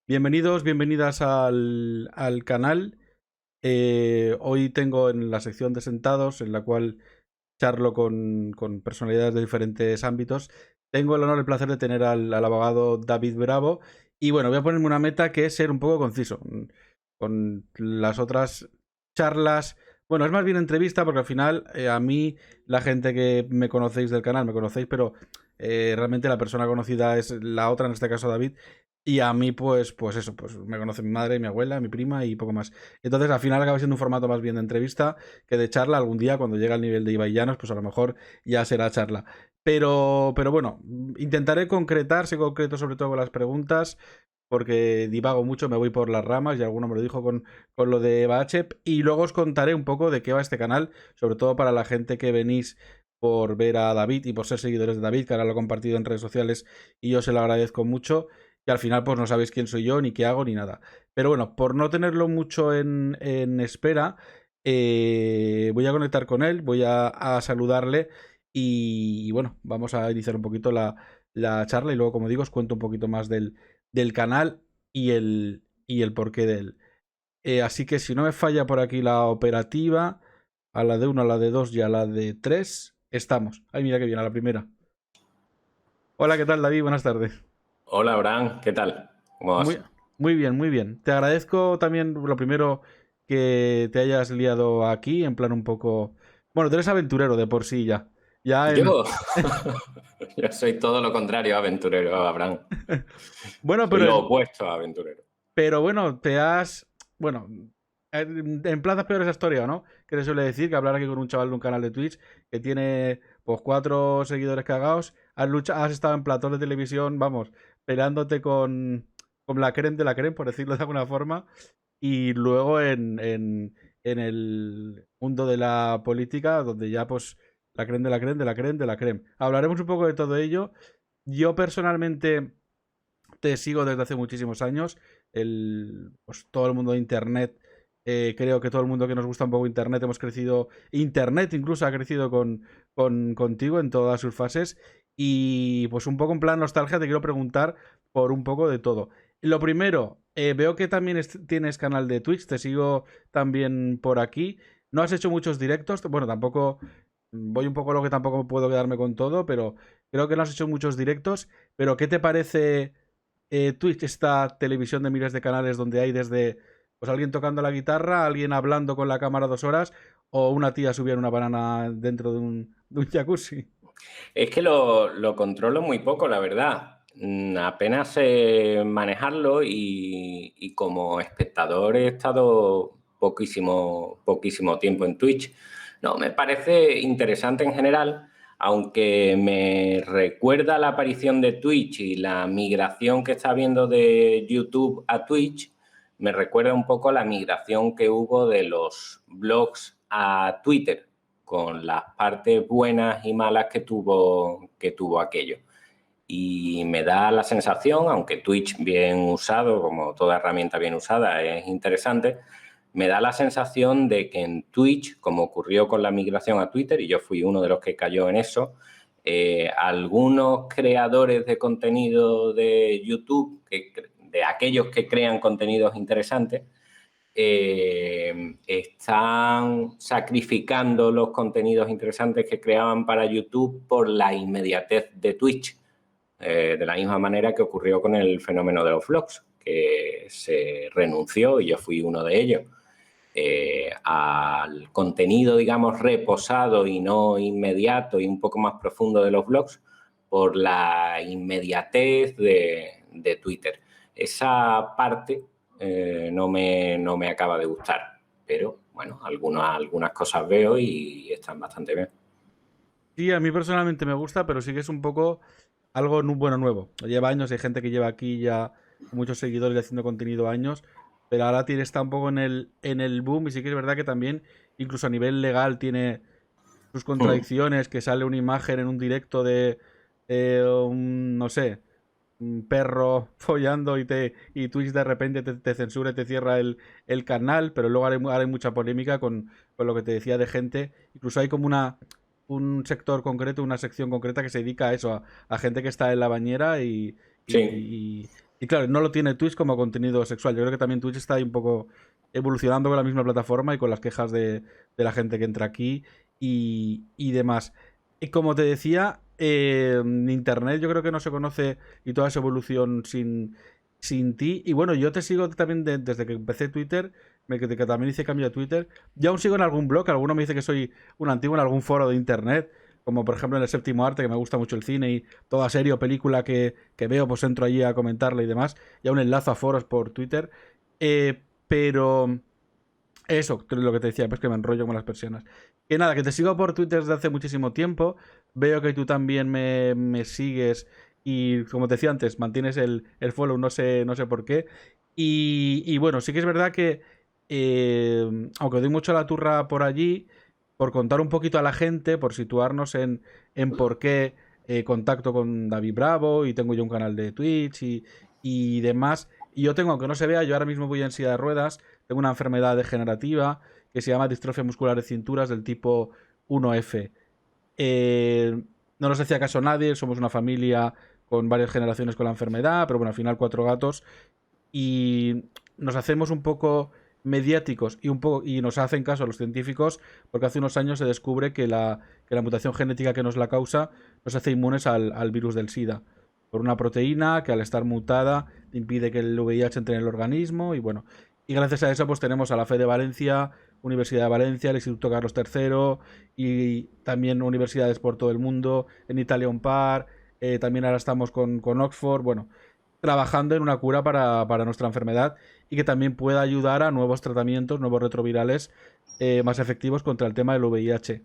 Bienvenidos, bienvenidas al canal. Hoy tengo en la sección de sentados, en la cual charlo con personalidades de diferentes ámbitos. Tengo el honor y el placer de tener al abogado David Bravo. Y bueno, voy a ponerme una meta que es ser un poco conciso. Con las otras charlas, bueno, es más bien entrevista porque al final a mí, la gente que me conocéis del canal, me conocéis, pero realmente la persona conocida es la otra, en este caso David. Y a mí, pues eso, pues me conoce mi madre, mi abuela, mi prima y poco más. Entonces, al final acaba siendo un formato más bien de entrevista que de charla. Algún día, cuando llegue al nivel de Ibai Llanos, pues a lo mejor ya será charla. Pero bueno, intentaré concretar, ser concreto sobre todo con las preguntas, porque divago mucho, me voy por las ramas, y alguno me lo dijo con lo de Bachep. Y luego os contaré un poco de qué va este canal, sobre todo para la gente que venís por ver a David y por ser seguidores de David, que ahora lo he compartido en redes sociales y yo se lo agradezco mucho. Y al final, pues no sabéis quién soy yo, ni qué hago, ni nada. Pero bueno, por no tenerlo mucho en espera, voy a conectar con él, voy a saludarle y bueno, vamos a iniciar un poquito la charla y luego, como digo, os cuento un poquito más del canal y el porqué de él. Así que si no me falla por aquí la operativa, a la de 1, a la de 2 y a la de 3 estamos. Ay, mira que bien, a la primera. Hola, ¿qué tal, David? Buenas tardes. Hola, Abraham, ¿qué tal? ¿Cómo Muy, vas? muy bien, muy bien. Te agradezco también, lo primero, que te hayas liado aquí, en plan un poco... Bueno, tú eres aventurero de por sí ya. Ya en... Yo, yo soy todo lo contrario a aventurero, Abraham. Bueno, Soy lo opuesto a aventurero. pero bueno, te has... Bueno, en plazas peores has toreado, ¿no? Que le suele decir que hablar aquí con un chaval de un canal de Twitch que tiene pues 4 seguidores cagados. Has estado en platós de televisión, vamos, peleándote con la creme de la creme, por decirlo de alguna forma. Y luego en el mundo de la política, donde ya pues la creme de la creme de la creme de la creme. Hablaremos un poco de todo ello. Yo personalmente te sigo desde hace muchísimos años. Pues, todo el mundo de Internet, creo que todo el mundo que nos gusta un poco Internet hemos crecido. Internet incluso ha crecido contigo en todas sus fases. Y pues un poco en plan nostalgia te quiero preguntar por un poco de todo. Lo primero, veo que también tienes canal de Twitch, te sigo también por aquí. No has hecho muchos directos, bueno, tampoco voy un poco a lo que tampoco puedo quedarme con todo, pero creo que no has hecho muchos directos. Pero ¿qué te parece Twitch, esta televisión de miles de canales donde hay desde pues alguien tocando la guitarra, alguien hablando con la cámara 2 horas o una tía subir una banana dentro de un jacuzzi? Es que lo controlo muy poco, la verdad. Apenas sé manejarlo y como espectador he estado poquísimo tiempo en Twitch. No, me parece interesante en general, aunque me recuerda la aparición de Twitch y la migración que está habiendo de YouTube a Twitch, me recuerda un poco la migración que hubo de los blogs a Twitter, con las partes buenas y malas que tuvo aquello. Y me da la sensación, aunque Twitch bien usado, como toda herramienta bien usada, es interesante, me da la sensación de que en Twitch, como ocurrió con la migración a Twitter, y yo fui uno de los que cayó en eso, algunos creadores de contenido de YouTube, de aquellos que crean contenidos interesantes, están sacrificando los contenidos interesantes que creaban para YouTube por la inmediatez de Twitch, de la misma manera que ocurrió con el fenómeno de los vlogs, que se renunció, y yo fui uno de ellos, al contenido, digamos, reposado y no inmediato y un poco más profundo de los blogs por la inmediatez de Twitter. Esa parte no me acaba de gustar, pero bueno, algunas cosas veo y están bastante bien. Sí, a mí personalmente me gusta, pero sí que es un poco algo bueno nuevo. Lleva años, hay gente que lleva aquí ya muchos seguidores y haciendo contenido años, pero ahora tiene, está un poco en el boom y sí que es verdad que también, incluso a nivel legal, tiene sus contradicciones, que sale una imagen en un directo de, no sé, un perro follando y Twitch de repente te censura y te cierra el canal, pero luego ahora hay mucha polémica con lo que te decía de gente. Incluso hay como un sector concreto, una sección concreta que se dedica a eso, a gente que está en la bañera y, Sí. y, y Y claro, no lo tiene Twitch como contenido sexual. Yo creo que también Twitch está ahí un poco evolucionando con la misma plataforma y con las quejas de la gente que entra aquí y demás. Y como te decía, Internet yo creo que no se conoce y toda esa evolución sin ti. Y bueno, yo te sigo también desde que empecé Twitter, que también hice cambio a Twitter. Yo aún sigo en algún blog, alguno me dice que soy un antiguo en algún foro de Internet, como por ejemplo en el Séptimo Arte, que me gusta mucho el cine y toda serie o película que veo, pues entro allí a comentarla y demás. Y aún enlazo a foros por Twitter. Pero eso, lo que te decía, pues que me enrollo con las persianas. Que nada, que te sigo por Twitter desde hace muchísimo tiempo. Veo que tú también me sigues y, como te decía antes, mantienes el follow, no sé por qué. Y bueno, sí que es verdad que, aunque doy mucho la turra por allí, por contar un poquito a la gente, por situarnos en por qué contacto con David Bravo y tengo yo un canal de Twitch y demás. Y yo tengo, aunque no se vea, yo ahora mismo voy en silla de ruedas, tengo una enfermedad degenerativa que se llama distrofia muscular de cinturas del tipo 1F. No nos hacía caso nadie, somos una familia con varias generaciones con la enfermedad, pero bueno, al final 4 gatos y nos hacemos un poco mediáticos y nos hacen caso a los científicos porque hace unos años se descubre que la mutación genética que nos la causa nos hace inmunes al virus del SIDA por una proteína que al estar mutada impide que el VIH entre en el organismo y bueno, y gracias a eso pues tenemos a la FE de Valencia, Universidad de Valencia, el Instituto Carlos III y también universidades por todo el mundo, en Italia un par, también ahora estamos con Oxford, bueno, trabajando en una cura para nuestra enfermedad y que también pueda ayudar a nuevos tratamientos, nuevos retrovirales más efectivos contra el tema del VIH.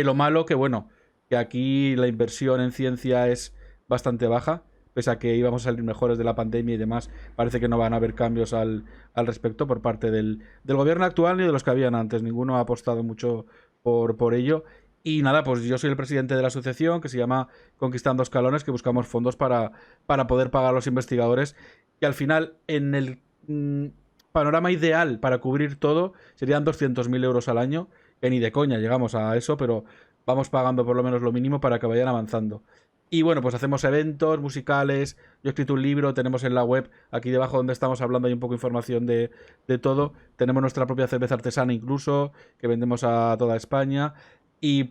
Lo malo que, bueno, que aquí la inversión en ciencia es bastante baja, pese a que íbamos a salir mejores de la pandemia y demás, parece que no van a haber cambios al respecto por parte del gobierno actual ni de los que habían antes. Ninguno ha apostado mucho por ello. Y nada, pues yo soy el presidente de la asociación que se llama Conquistando Escalones, que buscamos fondos para poder pagar a los investigadores, que al final en el panorama ideal para cubrir todo serían 200.000 euros al año, que ni de coña llegamos a eso, pero vamos pagando por lo menos lo mínimo para que vayan avanzando. Y bueno, pues hacemos eventos musicales, yo he escrito un libro, tenemos en la web, aquí debajo donde estamos hablando hay un poco de información de todo, tenemos nuestra propia cerveza artesana incluso, que vendemos a toda España, y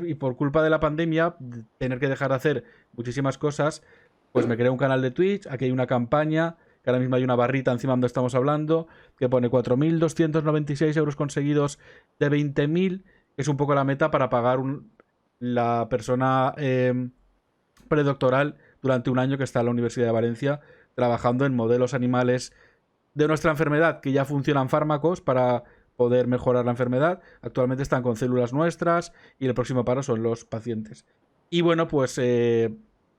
y por culpa de la pandemia, tener que dejar de hacer muchísimas cosas, pues me creé un canal de Twitch, aquí hay una campaña, que ahora mismo hay una barrita encima donde estamos hablando, que pone 4.296 euros conseguidos de 20.000, que es un poco la meta para pagar la persona predoctoral durante un año que está en la Universidad de Valencia trabajando en modelos animales de nuestra enfermedad, que ya funcionan fármacos para poder mejorar la enfermedad. Actualmente están con células nuestras y el próximo paro son los pacientes. Y bueno, pues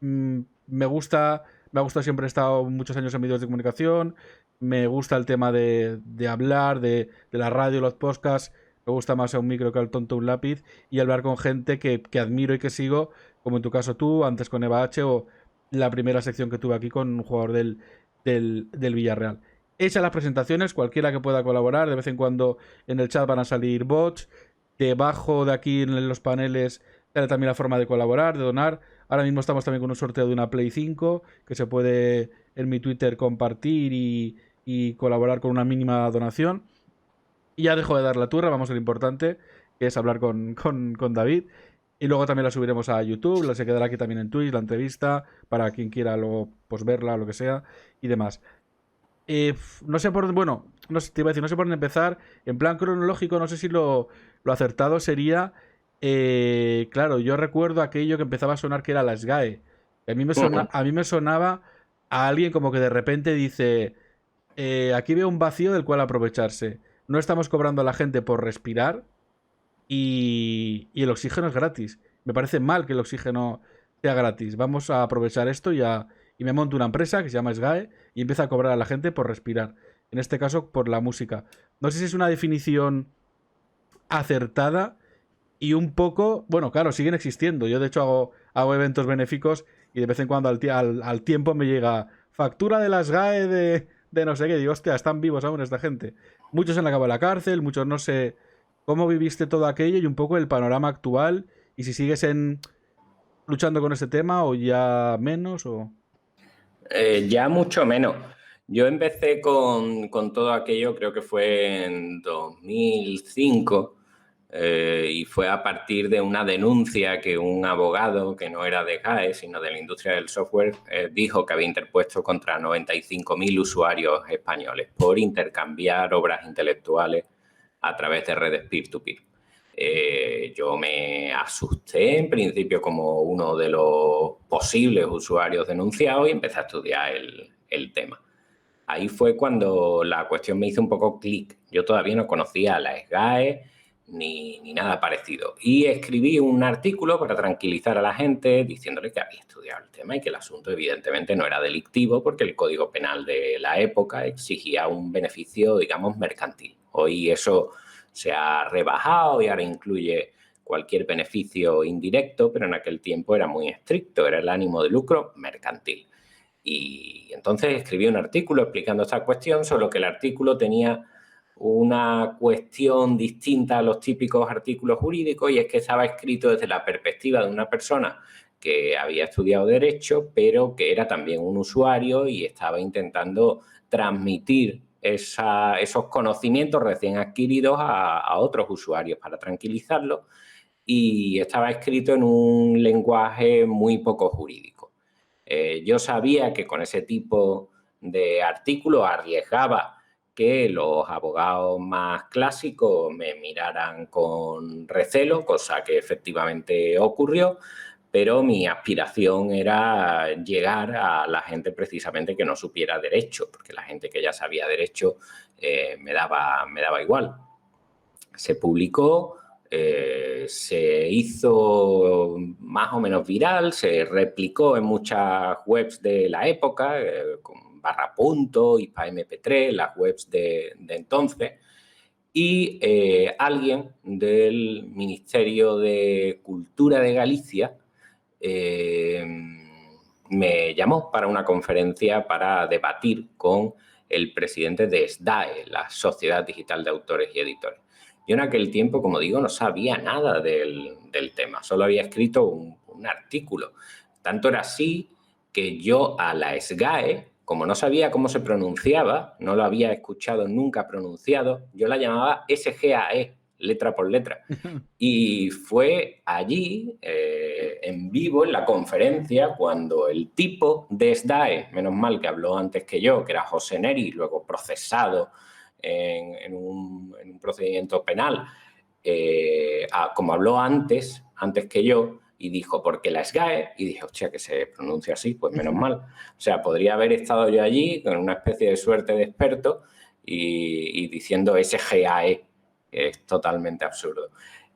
me gusta siempre, he estado muchos años en medios de comunicación, me gusta el tema de hablar, de la radio, los podcasts, me gusta más a un micro que al tonto un lápiz y hablar con gente que admiro y que sigo, como en tu caso tú, antes con Eva H o la primera sección que tuve aquí con un jugador del Villarreal. Hechas las presentaciones, cualquiera que pueda colaborar, de vez en cuando en el chat van a salir bots, debajo de aquí en los paneles sale también la forma de colaborar, de donar. Ahora mismo estamos también con un sorteo de una Play 5 que se puede en mi Twitter compartir y colaborar con una mínima donación. Y ya dejo de dar la turra, vamos a lo importante, que es hablar con David. Y luego también la subiremos a YouTube, se quedará aquí también en Twitch, la entrevista, para quien quiera luego pues verla o lo que sea, y demás. No sé por... Bueno, no sé, te iba a decir, no sé por dónde empezar. En plan cronológico, no sé si lo acertado sería... claro, yo recuerdo aquello que empezaba a sonar que era la SGAE. A mí me sonaba a alguien como que de repente dice... aquí veo un vacío del cual aprovecharse. No estamos cobrando a la gente por respirar y el oxígeno es gratis. Me parece mal que el oxígeno sea gratis. Vamos a aprovechar esto y me monto una empresa que se llama SGAE y empiezo a cobrar a la gente por respirar. En este caso, por la música. No sé si es una definición acertada y un poco... Bueno, claro, siguen existiendo. Yo, de hecho, hago eventos benéficos y de vez en cuando al tiempo me llega factura de la SGAE de no sé qué. Digo, hostia, están vivos aún esta gente. Muchos han acabado en la cárcel, muchos no sé cómo viviste todo aquello y un poco el panorama actual y si sigues luchando con este tema o ya menos o... Ya mucho menos. Yo empecé con todo aquello, creo que fue en 2005, y fue a partir de una denuncia que un abogado, que no era de GAE, sino de la industria del software, dijo que había interpuesto contra 95.000 usuarios españoles por intercambiar obras intelectuales a través de redes peer-to-peer. Yo me asusté en principio como uno de los posibles usuarios denunciados y empecé a estudiar el tema. Ahí fue cuando la cuestión me hizo un poco clic. Yo todavía no conocía la SGAE ni nada parecido. Y escribí un artículo para tranquilizar a la gente diciéndole que había estudiado el tema y que el asunto evidentemente no era delictivo porque el Código Penal de la época exigía un beneficio, digamos, mercantil. Hoy eso se ha rebajado y ahora incluye cualquier beneficio indirecto, pero en aquel tiempo era muy estricto, era el ánimo de lucro mercantil. Y entonces escribí un artículo explicando esta cuestión, solo que el artículo tenía una cuestión distinta a los típicos artículos jurídicos y es que estaba escrito desde la perspectiva de una persona que había estudiado Derecho, pero que era también un usuario y estaba intentando transmitir esos conocimientos recién adquiridos a otros usuarios para tranquilizarlos, y estaba escrito en un lenguaje muy poco jurídico. Yo sabía que con ese tipo de artículos arriesgaba que los abogados más clásicos me miraran con recelo, cosa que efectivamente ocurrió, pero mi aspiración era llegar a la gente precisamente que no supiera derecho, porque la gente que ya sabía derecho me daba igual. Se publicó, se hizo más o menos viral, se replicó en muchas webs de la época, con Barrapunto, ISPA MP3, las webs de entonces, y alguien del Ministerio de Cultura de Galicia me llamó para una conferencia para debatir con el presidente de SDAE, la Sociedad Digital de Autores y Editores. Yo en aquel tiempo, como digo, no sabía nada del tema, solo había escrito un artículo. Tanto era así que yo a la SGAE, como no sabía cómo se pronunciaba, no lo había escuchado nunca pronunciado, yo la llamaba SGAE, letra por letra. Y fue allí, en vivo, en la conferencia, cuando el tipo de SDAE, menos mal que habló antes que yo, que era José Neri, luego procesado en un procedimiento penal, como habló antes que yo, y dijo, ¿por qué la SGAE? Y dije, hostia, que se pronuncia así, pues menos mal. O sea, podría haber estado yo allí con una especie de suerte de experto y diciendo SGAE, que es totalmente absurdo.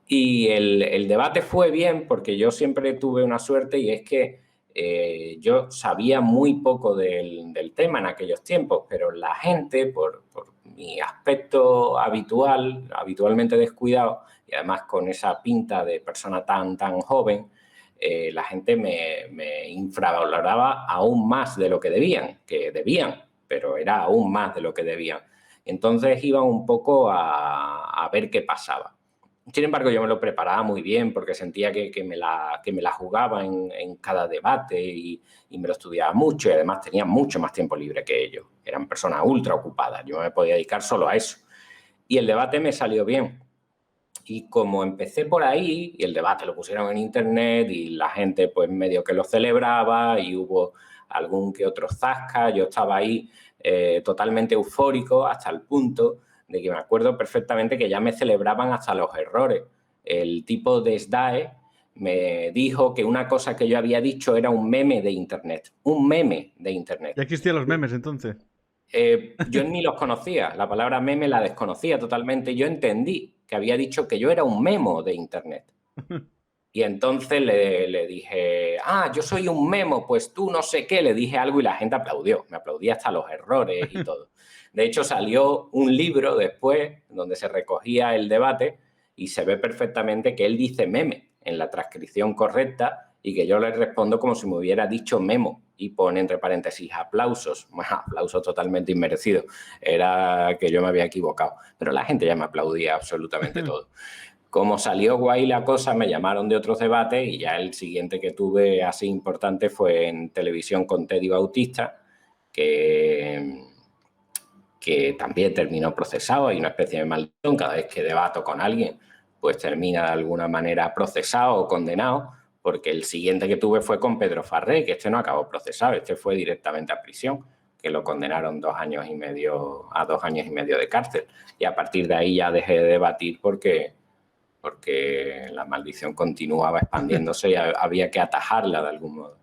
Y el debate fue bien porque yo siempre tuve una suerte y es que yo sabía muy poco del tema en aquellos tiempos, pero la gente, por mi aspecto habitualmente descuidado y además con esa pinta de persona tan joven, la gente me infravaloraba aún más de lo que debían, pero era aún más de lo que debían. Entonces iban un poco a ver qué pasaba. Sin embargo, yo me lo preparaba muy bien porque sentía que me la jugaba en cada debate y me lo estudiaba mucho y además tenía mucho más tiempo libre que ellos. Eran personas ultra ocupadas, yo me podía dedicar solo a eso. Y el debate me salió bien. Y como empecé por ahí y el debate lo pusieron en internet y la gente pues medio que lo celebraba y hubo algún que otro zasca, yo estaba ahí totalmente eufórico hasta el punto de que me acuerdo perfectamente que ya me celebraban hasta los errores. El tipo de SDAE me dijo que una cosa que yo había dicho era un meme de internet. Un meme de internet. ¿Ya existían los memes entonces? Yo ni los conocía, la palabra meme la desconocía totalmente. Yo entendí que había dicho que yo era un memo de internet. Y entonces le dije, yo soy un memo, pues tú no sé qué, le dije algo y la gente aplaudió, me aplaudía hasta los errores y todo. De hecho, salió un libro después donde se recogía el debate y se ve perfectamente que él dice meme en la transcripción correcta y que yo le respondo como si me hubiera dicho memo y pone entre paréntesis aplausos. Bueno, aplausos totalmente inmerecidos. Era que yo me había equivocado, pero la gente ya me aplaudía absolutamente todo. Como salió guay la cosa, me llamaron de otros debates y ya el siguiente que tuve así importante fue en televisión con Teddy Bautista, que también terminó procesado. Hay una especie de maldición, cada vez que debato con alguien, pues termina de alguna manera procesado o condenado, porque el siguiente que tuve fue con Pedro Farré, que este no acabó procesado, este fue directamente a prisión, que lo condenaron a 2 años y medio de cárcel. Y a partir de ahí ya dejé de debatir porque la maldición continuaba expandiéndose y había que atajarla de algún modo.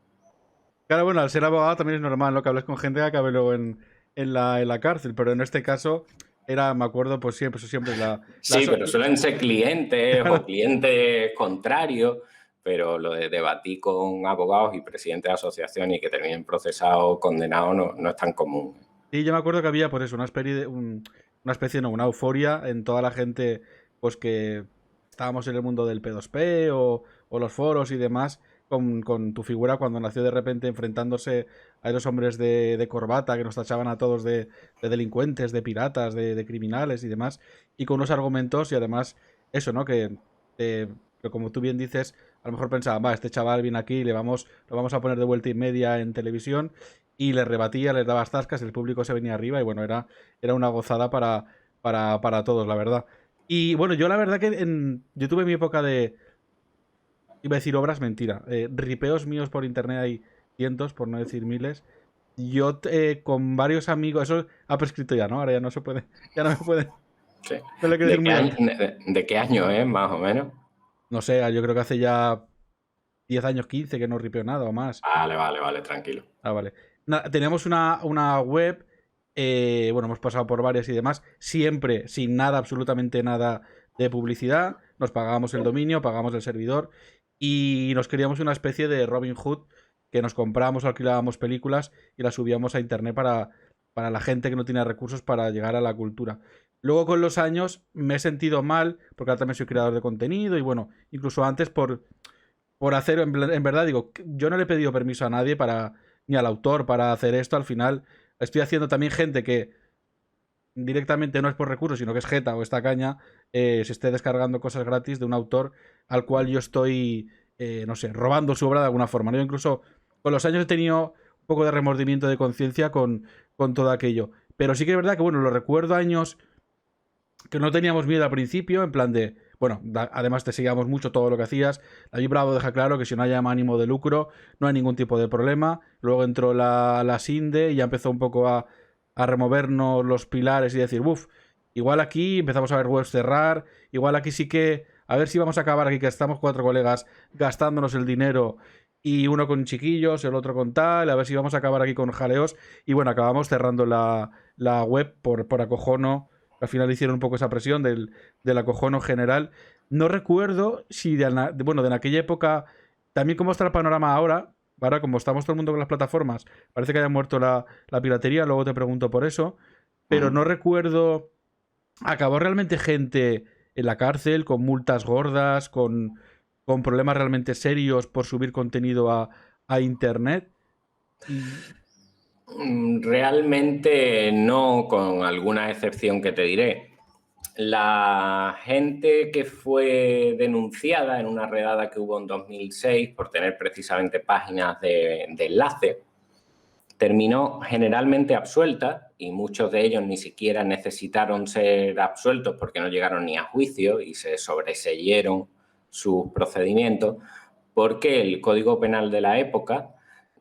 Claro, bueno, al ser abogado también es normal, ¿no? Que hables con gente que acabe luego en la cárcel, pero en este caso me acuerdo, pues siempre, eso siempre es Sí, pero suelen ser clientes Claro. o clientes contrarios, pero lo de debatir con abogados y presidentes de asociaciones y que terminen procesados o condenados no es tan común. Sí, yo me acuerdo que había, por eso, una euforia en toda la gente, pues que estábamos en el mundo del P2P o los foros y demás, con tu figura cuando nació de repente enfrentándose a esos hombres de corbata que nos tachaban a todos de delincuentes, de piratas, de criminales y demás, y con unos argumentos y además eso, ¿no? Que como tú bien dices, a lo mejor pensaban, va, este chaval viene aquí, lo vamos a poner de vuelta y media en televisión y les rebatía, les daba zascas, el público se venía arriba y bueno, era una gozada para todos, la verdad. Y bueno, yo la verdad que yo tuve mi época iba a decir obras, mentira, ripeos míos por internet hay cientos, por no decir miles. Yo con varios amigos, eso ha prescrito ya, ¿no? Ahora ya no se puede, ya no me puede. Sí. No le quiero decir muy alto. ¿De qué año es, más o menos? No sé, yo creo que hace ya 10 años, 15 que no ripeo nada o más. Vale, tranquilo. Ah, vale. Teníamos una web, bueno, hemos pasado por varias y demás, siempre sin nada, absolutamente nada de publicidad. Nos pagábamos el dominio, pagábamos el servidor y nos queríamos una especie de Robin Hood que nos comprábamos o alquilábamos películas y las subíamos a internet para la gente que no tiene recursos para llegar a la cultura. Luego con los años me he sentido mal, porque ahora también soy creador de contenido y bueno, incluso antes por hacer, en verdad digo, yo no le he pedido permiso a nadie ni al autor para hacer esto, al final estoy haciendo también gente que directamente no es por recursos, sino que es jeta o esta caña, se esté descargando cosas gratis de un autor al cual yo estoy, no sé, robando su obra de alguna forma. Yo incluso con los años he tenido un poco de remordimiento de conciencia con todo aquello. Pero sí que es verdad que, bueno, lo recuerdo años que no teníamos miedo al principio, en plan de, bueno, además te seguíamos mucho todo lo que hacías. David Bravo deja claro que si no hay ánimo de lucro, no hay ningún tipo de problema. Luego entró la Sinde y ya empezó un poco a removernos los pilares y decir, uff, igual aquí empezamos a ver webs cerrar, igual aquí sí que, a ver si vamos a acabar aquí que estamos 4 colegas gastándonos el dinero y uno con chiquillos, el otro con tal, a ver si vamos a acabar aquí con jaleos. Y bueno, acabamos cerrando la web por acojono. Al final hicieron un poco esa presión del acojono general. No recuerdo si de en aquella época, también cómo está el panorama ahora. Ahora, como estamos todo el mundo con las plataformas, parece que haya muerto la piratería, luego te pregunto por eso. Pero no recuerdo. ¿Acabó realmente gente en la cárcel con multas gordas, con problemas realmente serios por subir contenido a internet? Realmente no, con alguna excepción que te diré. La gente que fue denunciada en una redada que hubo en 2006 por tener precisamente páginas de enlace, terminó generalmente absuelta y muchos de ellos ni siquiera necesitaron ser absueltos porque no llegaron ni a juicio y se sobreseyeron sus procedimientos porque el Código Penal de la época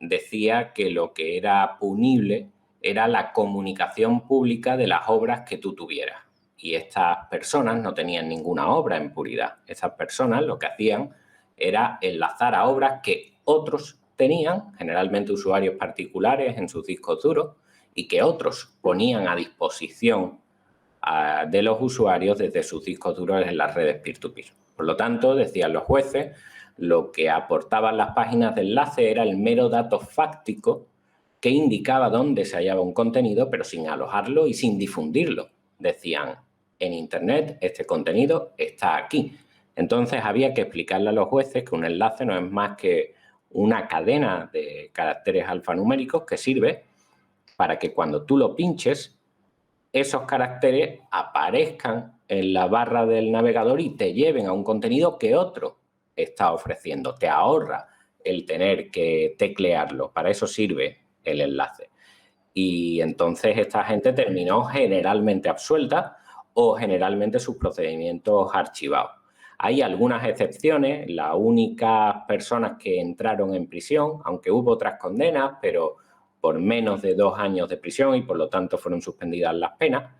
decía que lo que era punible era la comunicación pública de las obras que tú tuvieras. Y estas personas no tenían ninguna obra en puridad. Estas personas lo que hacían era enlazar a obras que otros tenían, generalmente usuarios particulares en sus discos duros, y que otros ponían a disposición de los usuarios desde sus discos duros en las redes peer-to-peer. Por lo tanto, decían los jueces, lo que aportaban las páginas de enlace era el mero dato fáctico que indicaba dónde se hallaba un contenido, pero sin alojarlo y sin difundirlo. Decían, en Internet este contenido está aquí. Entonces había que explicarle a los jueces que un enlace no es más que una cadena de caracteres alfanuméricos que sirve para que cuando tú lo pinches, esos caracteres aparezcan en la barra del navegador y te lleven a un contenido que otro está ofreciendo. Te ahorra el tener que teclearlo. Para eso sirve el enlace. Y entonces esta gente terminó generalmente absuelta o generalmente sus procedimientos archivados. Hay algunas excepciones, las únicas personas que entraron en prisión, aunque hubo otras condenas, pero por menos de 2 años de prisión y por lo tanto fueron suspendidas las penas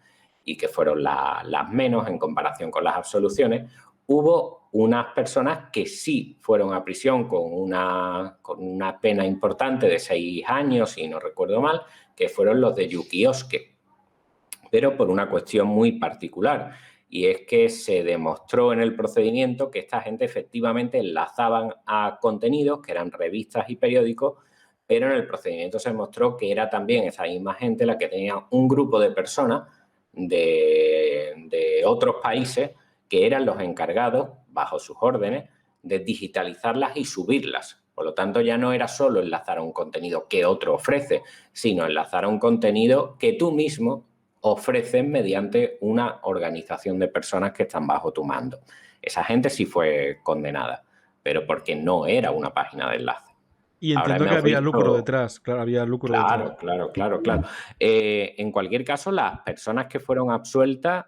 y que fueron las menos en comparación con las absoluciones, hubo unas personas que sí fueron a prisión con una pena importante de 6 años, si no recuerdo mal, que fueron los de Yukiosuke, pero por una cuestión muy particular, y es que se demostró en el procedimiento que esta gente efectivamente enlazaban a contenidos que eran revistas y periódicos, pero en el procedimiento se demostró que era también esa misma gente la que tenía un grupo de personas de otros países que eran los encargados, bajo sus órdenes, de digitalizarlas y subirlas. Por lo tanto, ya no era solo enlazar a un contenido que otro ofrece, sino enlazar a un contenido que tú mismo ofreces mediante una organización de personas que están bajo tu mando. Esa gente sí fue condenada, pero porque no era una página de enlace. Y Ahora entiendo que hemos había lucro visto... detrás, claro, había lucro detrás. Claro. En cualquier caso, las personas que fueron absueltas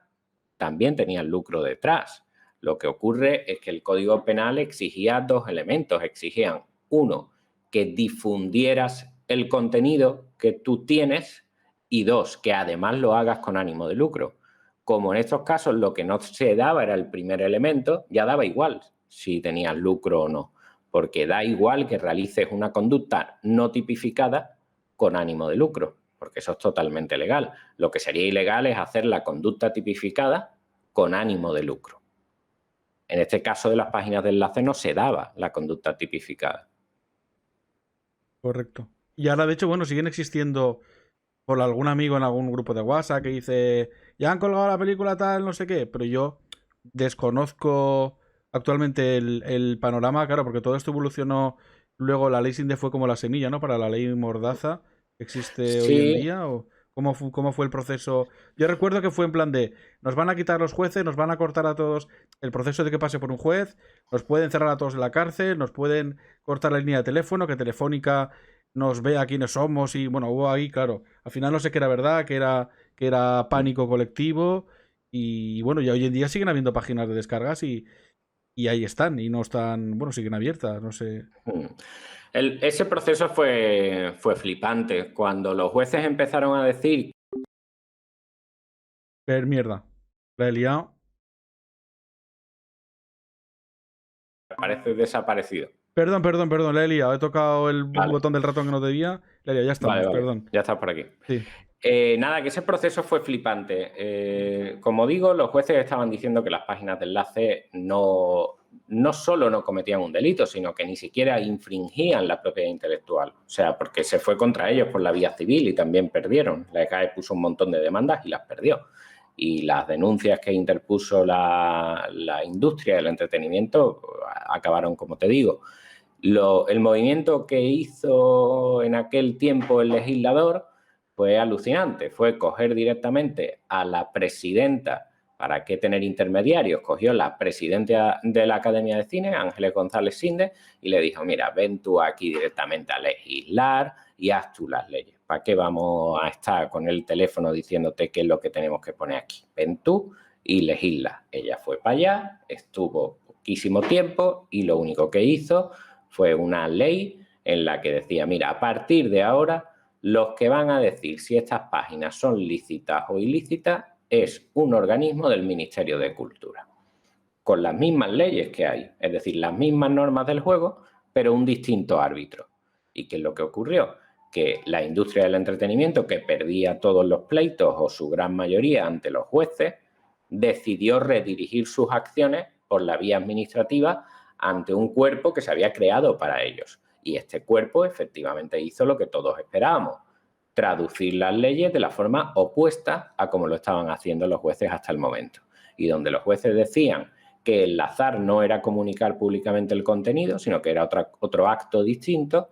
también tenían lucro detrás. Lo que ocurre es que el Código Penal exigía 2 elementos. Exigían, uno, que difundieras el contenido que tú tienes y 2, que además lo hagas con ánimo de lucro. Como en estos casos lo que no se daba era el primer elemento, ya daba igual si tenías lucro o no, porque da igual que realices una conducta no tipificada con ánimo de lucro, porque eso es totalmente legal. Lo que sería ilegal es hacer la conducta tipificada con ánimo de lucro. En este caso de las páginas de enlace no se daba la conducta tipificada. Correcto. Y ahora, de hecho, bueno, siguen existiendo por algún amigo en algún grupo de WhatsApp que dice, ya han colgado la película tal, no sé qué, pero yo desconozco actualmente el panorama, claro, porque todo esto evolucionó, luego la ley Sinde fue como la semilla, ¿no? Para la ley Mordaza que existe hoy en Sí, día, o cómo fue el proceso. Yo recuerdo que fue en plan de, nos van a quitar los jueces, nos van a cortar a todos el proceso de que pase por un juez, nos pueden cerrar a todos en la cárcel, nos pueden cortar la línea de teléfono, que Telefónica nos vea quiénes somos y bueno, hubo ahí, claro, al final no sé qué era verdad, que era pánico colectivo y bueno, ya hoy en día siguen habiendo páginas de descargas y ahí están y no están, bueno, siguen abiertas, no sé. ese proceso fue flipante. Cuando los jueces empezaron a decir... Ver mierda. La he liado. Parece desaparecido. Perdón, la he liado. He tocado el Vale, botón del ratón que no debía. La he liado, ya estamos, vale, perdón. ya estás por aquí. Sí. Nada, que ese proceso fue flipante. Como digo, los jueces estaban diciendo que las páginas de enlace no solo no cometían un delito, sino que ni siquiera infringían la propiedad intelectual. O sea, porque se fue contra ellos por la vía civil y también perdieron. La ECAE puso un montón de demandas y las perdió. Y las denuncias que interpuso la industria del entretenimiento acabaron, como te digo. El movimiento que hizo en aquel tiempo el legislador fue alucinante. Fue coger directamente a la presidenta, ¿para qué tener intermediarios? Cogió la presidenta de la Academia de Cine, Ángeles González Sinde, y le dijo, mira, ven tú aquí directamente a legislar y haz tú las leyes. ¿Para qué vamos a estar con el teléfono diciéndote qué es lo que tenemos que poner aquí? Ven tú y legisla. Ella fue para allá, estuvo poquísimo tiempo y lo único que hizo fue una ley en la que decía, mira, a partir de ahora, los que van a decir si estas páginas son lícitas o ilícitas es un organismo del Ministerio de Cultura, con las mismas leyes que hay, es decir, las mismas normas del juego, pero un distinto árbitro. ¿Y qué es lo que ocurrió? Que la industria del entretenimiento, que perdía todos los pleitos o su gran mayoría ante los jueces, decidió redirigir sus acciones por la vía administrativa ante un cuerpo que se había creado para ellos. Y este cuerpo efectivamente hizo lo que todos esperábamos, traducir las leyes de la forma opuesta a como lo estaban haciendo los jueces hasta el momento. Y donde los jueces decían que enlazar no era comunicar públicamente el contenido, sino que era otro acto distinto,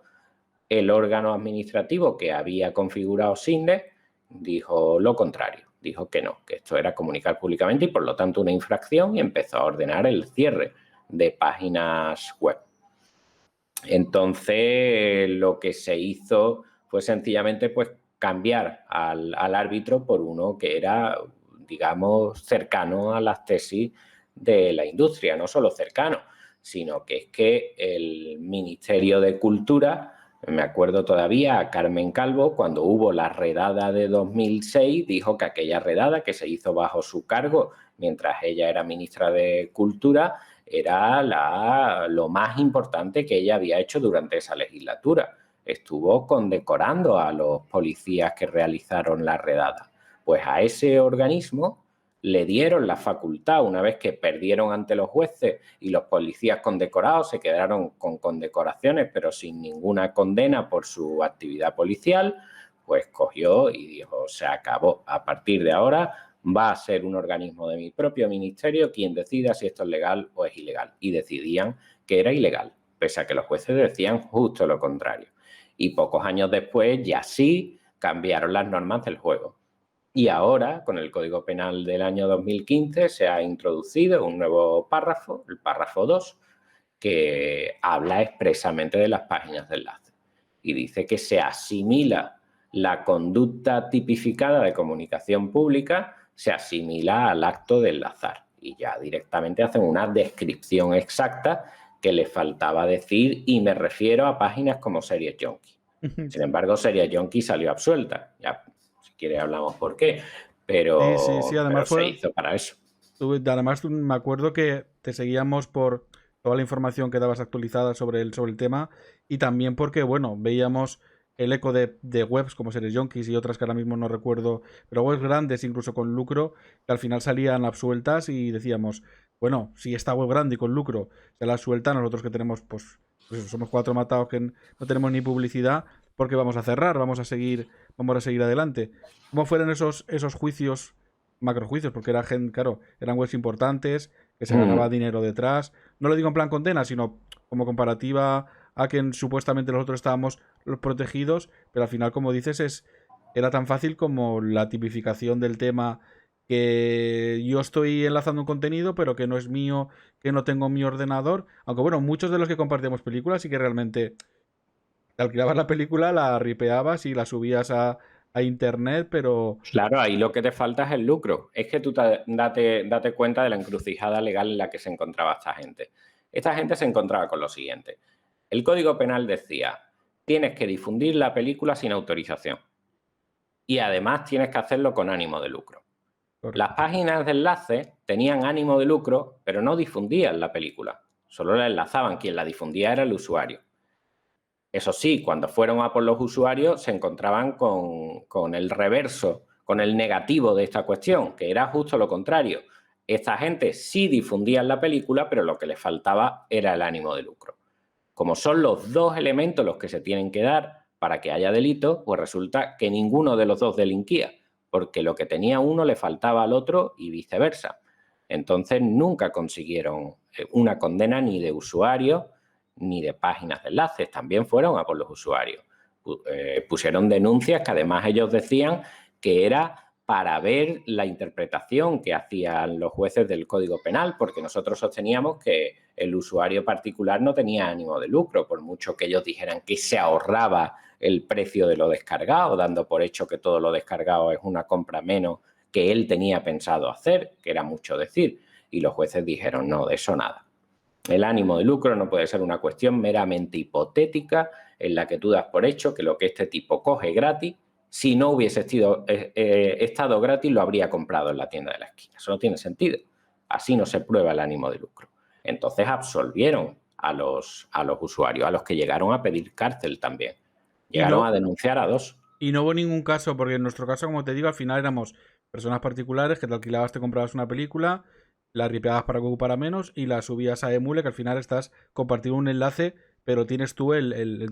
el órgano administrativo que había configurado Sinde dijo lo contrario, dijo que no, que esto era comunicar públicamente y por lo tanto una infracción y empezó a ordenar el cierre de páginas web. Entonces lo que se hizo fue sencillamente pues cambiar al árbitro por uno que era, digamos, cercano a las tesis de la industria, no solo cercano, sino que es que el Ministerio de Cultura, me acuerdo todavía a Carmen Calvo, cuando hubo la redada de 2006, dijo que aquella redada que se hizo bajo su cargo mientras ella era ministra de Cultura era lo más importante que ella había hecho durante esa legislatura. Estuvo condecorando a los policías que realizaron la redada. Pues a ese organismo le dieron la facultad, una vez que perdieron ante los jueces y los policías condecorados se quedaron con condecoraciones pero sin ninguna condena por su actividad policial, pues cogió y dijo, se acabó, a partir de ahora va a ser un organismo de mi propio ministerio quien decida si esto es legal o es ilegal. Y decidían que era ilegal, pese a que los jueces decían justo lo contrario. Y pocos años después ya sí cambiaron las normas del juego. Y ahora, con el Código Penal del año 2015, se ha introducido un nuevo párrafo, el párrafo 2, que habla expresamente de las páginas de enlace. Y dice que se asimila la conducta tipificada de comunicación pública, se asimila al acto de enlazar. Y ya directamente hacen una descripción exacta que le faltaba decir, y me refiero a páginas como Series Junkie. Sin embargo, Series Junkie salió absuelta. Ya, si quiere hablamos por qué, pero, sí, además pero se hizo para eso. Además, me acuerdo que te seguíamos por toda la información que dabas actualizada sobre el tema, y también porque, bueno, veíamos el eco de webs como Series Junkies y otras que ahora mismo no recuerdo, pero webs grandes, incluso con lucro, que al final salían absueltas, y decíamos, bueno, si esta web grande y con lucro se la suelta, nosotros que tenemos, pues eso, somos 4 matados que no tenemos ni publicidad, porque vamos a cerrar, vamos a seguir adelante. ¿Cómo fueron esos juicios, macrojuicios? Porque era gente, claro, eran webs importantes, que se ganaba dinero detrás. No lo digo en plan condena, sino como comparativa a que supuestamente nosotros estábamos protegidos, pero al final, como dices, era tan fácil como la tipificación del tema, que yo estoy enlazando un contenido, pero que no es mío, que no tengo mi ordenador. Aunque bueno, muchos de los que compartimos películas sí que realmente te alquilabas la película, la ripeabas y la subías a internet, pero... Claro, ahí lo que te falta es el lucro. Es que tú date cuenta de la encrucijada legal en la que se encontraba esta gente. Esta gente se encontraba con lo siguiente. El Código Penal decía, tienes que difundir la película sin autorización. Y además tienes que hacerlo con ánimo de lucro. Correcto. Las páginas de enlace tenían ánimo de lucro, pero no difundían la película. Solo la enlazaban. Quien la difundía era el usuario. Eso sí, cuando fueron a por los usuarios se encontraban con el reverso, con el negativo de esta cuestión, que era justo lo contrario. Esta gente sí difundía la película, pero lo que les faltaba era el ánimo de lucro. Como son los dos elementos los que se tienen que dar para que haya delito, pues resulta que ninguno de los dos delinquía, porque lo que tenía uno le faltaba al otro y viceversa. Entonces nunca consiguieron una condena ni de usuarios ni de páginas de enlaces, también fueron a por los usuarios. Pusieron denuncias que además ellos decían que era para ver la interpretación que hacían los jueces del Código Penal, porque nosotros sosteníamos que el usuario particular no tenía ánimo de lucro, por mucho que ellos dijeran que se ahorraba el precio de lo descargado, dando por hecho que todo lo descargado es una compra menos que él tenía pensado hacer, que era mucho decir, y los jueces dijeron no, de eso nada. El ánimo de lucro no puede ser una cuestión meramente hipotética en la que tú das por hecho que lo que este tipo coge gratis, si no hubiese estado gratis, lo habría comprado en la tienda de la esquina. Eso no tiene sentido. Así no se prueba el ánimo de lucro. Entonces absolvieron a los usuarios, a los que llegaron a pedir cárcel también. Llegaron a denunciar a 2. Y no hubo ningún caso, porque en nuestro caso, como te digo, al final éramos personas particulares que te alquilabas, te comprabas una película, la ripeabas para que ocupara menos y la subías a Emule, que al final estás compartiendo un enlace, pero tienes tú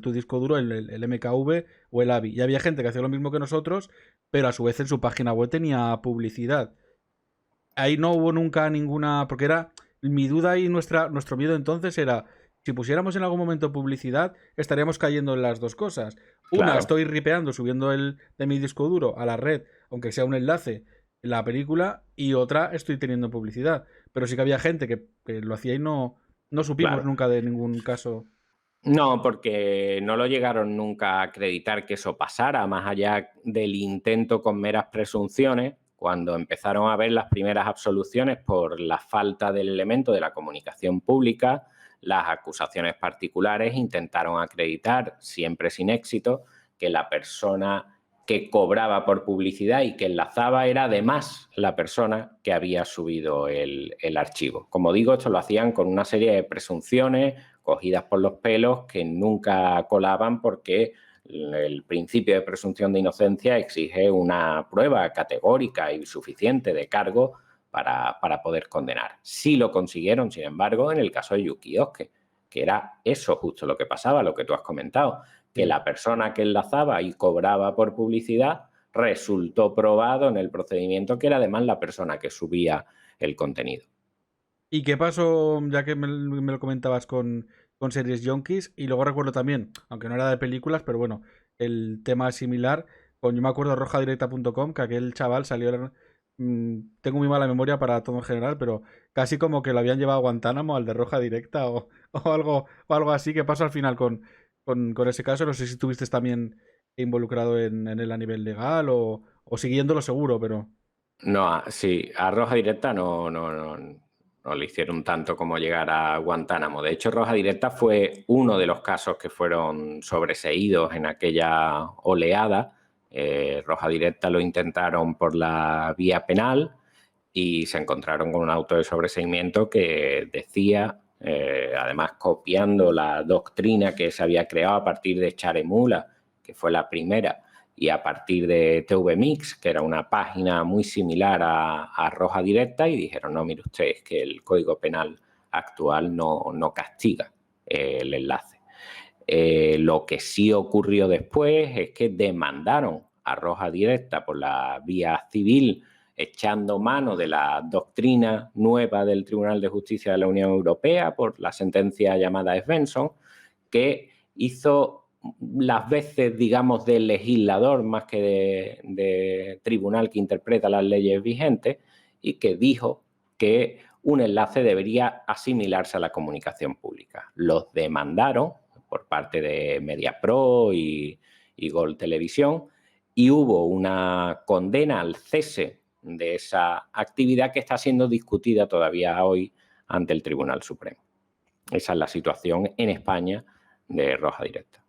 tu disco duro, el MKV o el AVI. Y había gente que hacía lo mismo que nosotros, pero a su vez en su página web tenía publicidad. Ahí no hubo nunca ninguna... Porque era... Mi duda y nuestro miedo entonces era... Si pusiéramos en algún momento publicidad, estaríamos cayendo en las dos cosas. Una, claro, estoy ripeando, subiendo de mi disco duro a la red, aunque sea un enlace, la película, y otra, estoy teniendo publicidad. Pero sí que había gente que lo hacía y no supimos, claro, nunca de ningún caso. No, porque no lo llegaron nunca a acreditar que eso pasara, más allá del intento con meras presunciones, cuando empezaron a ver las primeras absoluciones por la falta del elemento de la comunicación pública, las acusaciones particulares intentaron acreditar, siempre sin éxito, que la persona que cobraba por publicidad y que enlazaba era además la persona que había subido el archivo. Como digo, esto lo hacían con una serie de presunciones cogidas por los pelos que nunca colaban porque el principio de presunción de inocencia exige una prueba categórica y suficiente de cargo para poder condenar. Sí lo consiguieron, sin embargo, en el caso de Yuki Osuke, que era eso justo lo que pasaba, lo que tú has comentado, que la persona que enlazaba y cobraba por publicidad resultó probado en el procedimiento que era además la persona que subía el contenido. ¿Y qué pasó, ya que me lo comentabas con series yonkis? Y luego recuerdo también, aunque no era de películas, pero bueno, el tema es similar. Yo me acuerdo de rojadirecta.com, que aquel chaval salió. Tengo muy mala memoria para todo en general, pero casi como que lo habían llevado a Guantánamo, al de Roja Directa o algo así. ¿Qué pasó al final con ese caso? No sé si estuviste también involucrado en él a nivel legal o siguiéndolo seguro, pero. No, sí, a Roja Directa no le hicieron tanto como llegar a Guantánamo. De hecho, Roja Directa fue uno de los casos que fueron sobreseídos en aquella oleada. Roja Directa lo intentaron por la vía penal y se encontraron con un auto de sobreseimiento que decía, además copiando la doctrina que se había creado a partir de Charemula, que fue la primera, y a partir de TV Mix, que era una página muy similar a Roja Directa, y dijeron, no, mire usted, es que el Código Penal actual no castiga el enlace. Lo que sí ocurrió después es que demandaron a Roja Directa por la vía civil, echando mano de la doctrina nueva del Tribunal de Justicia de la Unión Europea por la sentencia llamada Svensson, que hizo las veces, digamos, de legislador más que de tribunal que interpreta las leyes vigentes y que dijo que un enlace debería asimilarse a la comunicación pública. Los demandaron por parte de MediaPro y Gol Televisión y hubo una condena al cese de esa actividad que está siendo discutida todavía hoy ante el Tribunal Supremo. Esa es la situación en España de Roja Directa.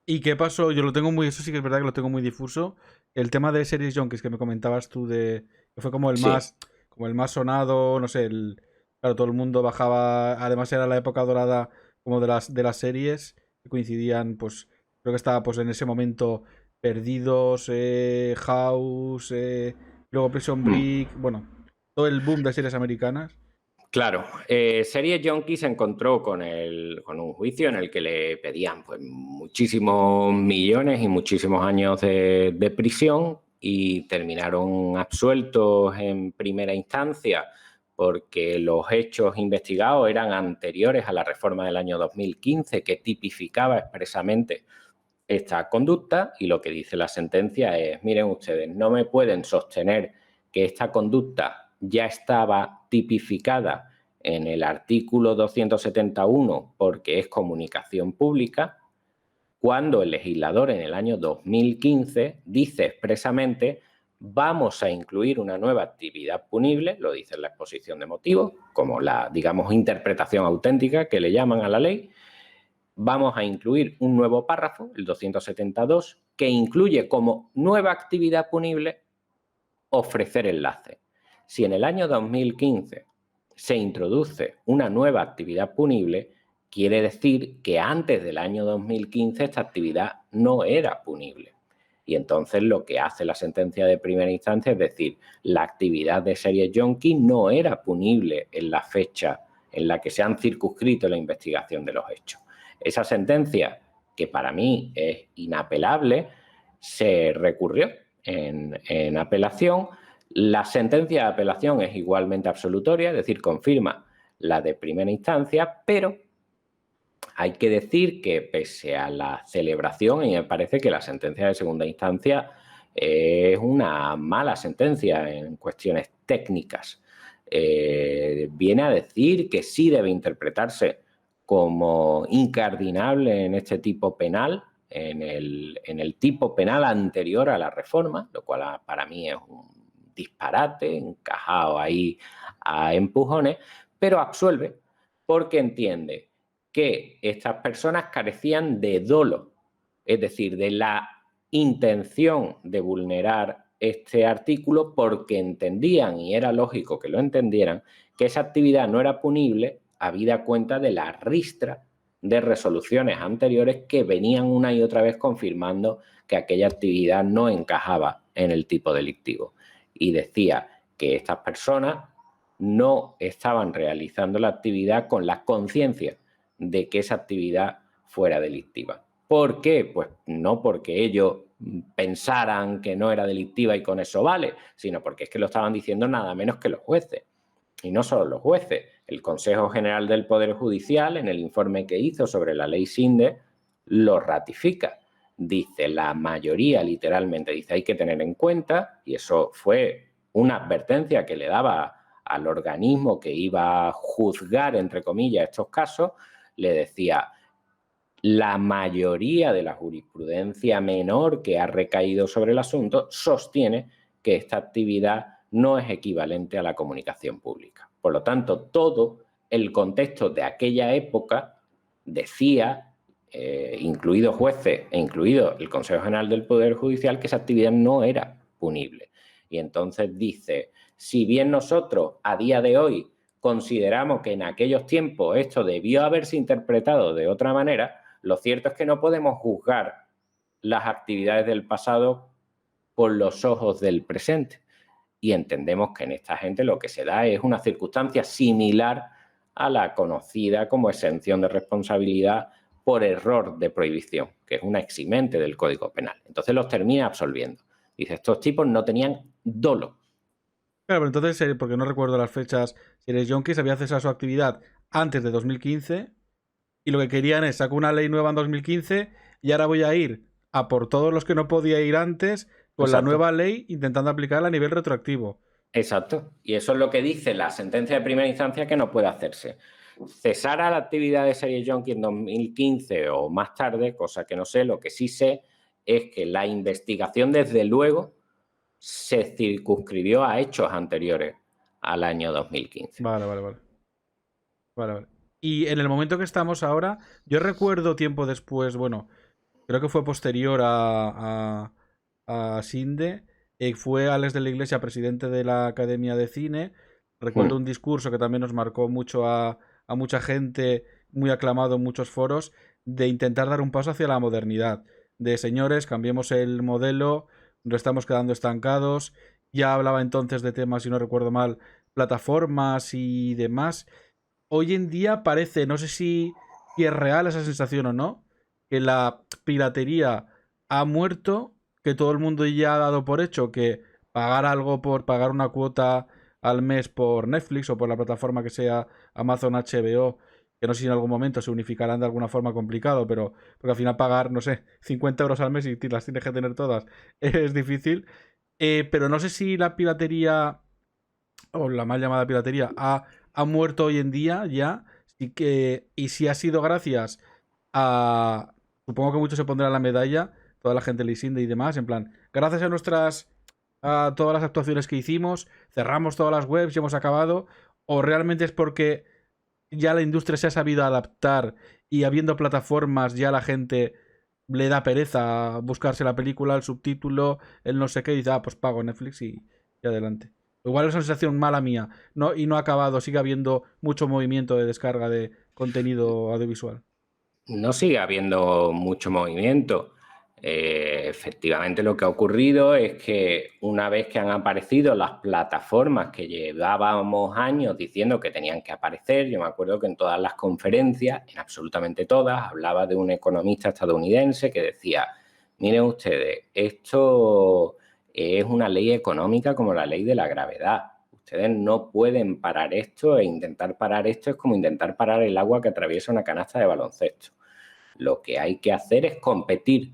¿Y qué pasó? Yo lo tengo muy, eso sí que es verdad que lo tengo muy difuso. El tema de series junkies que me comentabas tú que fue Sí, como el más sonado, no sé, claro, todo el mundo bajaba, además era la época dorada como de las series que coincidían, pues, creo que estaba pues en ese momento Perdidos, House, luego Prison Break, bueno, todo el boom de series americanas. claro. Series Junkie se encontró con un juicio en el que le pedían pues, muchísimos millones y muchísimos años de prisión y terminaron absueltos en primera instancia porque los hechos investigados eran anteriores a la reforma del año 2015 que tipificaba expresamente esta conducta y lo que dice la sentencia es, miren ustedes, no me pueden sostener que esta conducta ya estaba tipificada en el artículo 271 porque es comunicación pública, cuando el legislador en el año 2015 dice expresamente vamos a incluir una nueva actividad punible, lo dice en la exposición de motivos, como la, digamos, interpretación auténtica que le llaman a la ley, vamos a incluir un nuevo párrafo, el 272, que incluye como nueva actividad punible ofrecer enlace. Si en el año 2015 se introduce una nueva actividad punible, quiere decir que antes del año 2015 esta actividad no era punible. Y entonces lo que hace la sentencia de primera instancia es decir, la actividad de series junkie no era punible en la fecha en la que se han circunscrito la investigación de los hechos. Esa sentencia, que para mí es inapelable, se recurrió en apelación. La sentencia de apelación es igualmente absolutoria, es decir, confirma la de primera instancia, pero hay que decir que pese a la celebración, y me parece que la sentencia de segunda instancia es una mala sentencia en cuestiones técnicas. Viene a decir que sí debe interpretarse como incardinable en este tipo penal, en el tipo penal anterior a la reforma, lo cual para mí es un disparate, encajado ahí a empujones, pero absuelve porque entiende que estas personas carecían de dolo, es decir, de la intención de vulnerar este artículo, porque entendían, y era lógico que lo entendieran, que esa actividad no era punible habida cuenta de la ristra de resoluciones anteriores que venían una y otra vez confirmando que aquella actividad no encajaba en el tipo delictivo. Y decía que estas personas no estaban realizando la actividad con la conciencia de que esa actividad fuera delictiva. ¿Por qué? Pues no porque ellos pensaran que no era delictiva y con eso vale, sino porque es que lo estaban diciendo nada menos que los jueces. Y no solo los jueces, el Consejo General del Poder Judicial, en el informe que hizo sobre la ley Sinde, lo ratifica. Dice, la mayoría literalmente dice, hay que tener en cuenta, y eso fue una advertencia que le daba al organismo que iba a juzgar, entre comillas, estos casos, le decía, la mayoría de la jurisprudencia menor que ha recaído sobre el asunto sostiene que esta actividad no es equivalente a la comunicación pública. Por lo tanto, todo el contexto de aquella época decía, incluidos jueces e incluido el Consejo General del Poder Judicial, que esa actividad no era punible. Y entonces dice, si bien nosotros a día de hoy consideramos que en aquellos tiempos esto debió haberse interpretado de otra manera, lo cierto es que no podemos juzgar las actividades del pasado por los ojos del presente. Y entendemos que en esta gente lo que se da es una circunstancia similar a la conocida como exención de responsabilidad por error de prohibición, que es una eximente del Código Penal. Entonces los termina absolviendo. Dice, estos tipos no tenían dolo. Claro, pero entonces, porque no recuerdo las fechas, si eres Yonkis había cesado su actividad antes de 2015 y lo que querían es sacar una ley nueva en 2015 y ahora voy a ir a por todos los que no podía ir antes con Exacto. la nueva ley intentando aplicarla a nivel retroactivo. Exacto. Y eso es lo que dice la sentencia de primera instancia que no puede hacerse. Cesara la actividad de Series Yonki en 2015 o más tarde, cosa que no sé, lo que sí sé es que la investigación desde luego se circunscribió a hechos anteriores al año 2015. Vale. Y en el momento que estamos ahora, yo recuerdo tiempo después, bueno, creo que fue posterior a Sinde, fue Alex de la Iglesia, presidente de la Academia de Cine. Recuerdo un discurso que también nos marcó mucho a mucha gente, muy aclamado en muchos foros, de intentar dar un paso hacia la modernidad. De señores, cambiemos el modelo, nos estamos quedando estancados. Ya hablaba entonces de temas, si no recuerdo mal, plataformas y demás. Hoy en día parece, no sé si es real esa sensación o no, que la piratería ha muerto, que todo el mundo ya ha dado por hecho que pagar algo por pagar una cuota al mes por Netflix o por la plataforma que sea Amazon HBO, que no sé si en algún momento se unificarán de alguna forma complicado, pero porque al final pagar, no sé, 50 euros al mes y las tienes que tener todas es difícil. Pero no sé si la piratería, o la mal llamada piratería, ha muerto hoy en día ya. Y si ha sido gracias a. Supongo que muchos se pondrán la medalla, toda la gente Lisinde y demás, en plan, gracias a todas las actuaciones que hicimos, cerramos todas las webs y hemos acabado, o realmente es porque ya la industria se ha sabido adaptar y habiendo plataformas ya la gente le da pereza buscarse la película, el subtítulo, el no sé qué, y dice, pues pago Netflix y adelante. Igual es una sensación mala mía, no, y no ha acabado, sigue habiendo mucho movimiento de descarga de contenido audiovisual. No sigue habiendo mucho movimiento. Efectivamente, lo que ha ocurrido es que una vez que han aparecido las plataformas que llevábamos años diciendo que tenían que aparecer, yo me acuerdo que en todas las conferencias, en absolutamente todas, hablaba de un economista estadounidense que decía, miren ustedes, esto es una ley económica como la ley de la gravedad. Ustedes no pueden parar esto, e intentar parar esto es como intentar parar el agua que atraviesa una canasta de baloncesto. Lo que hay que hacer es competir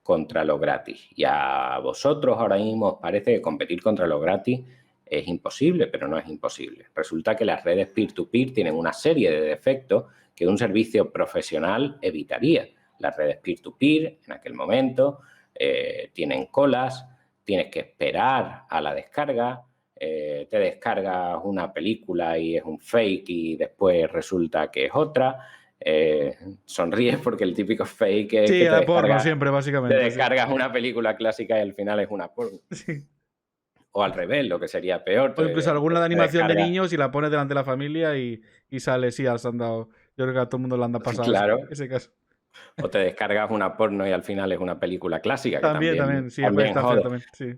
contra lo gratis. Y a vosotros ahora mismo os parece que competir contra lo gratis Es imposible, pero no es imposible. Resulta que las redes peer-to-peer tienen una serie de defectos que un servicio profesional evitaría. Las redes peer-to-peer, en aquel momento, tienen colas, tienes que esperar a la descarga, te descargas una película y es un fake y después resulta que es otra. Sonríes porque el típico fake es Sí, que la porno siempre, básicamente. te descargas una película clásica y al final es una porno. Sí. O al revés, lo que sería peor. O incluso alguna de animación de niños y la pones delante de la familia y sale, sí, has andado. Yo creo que a todo el mundo le anda pasado Claro. ese caso. O te descargas una porno y al final es una película clásica, que También, sí, también está feo jode. también, sí.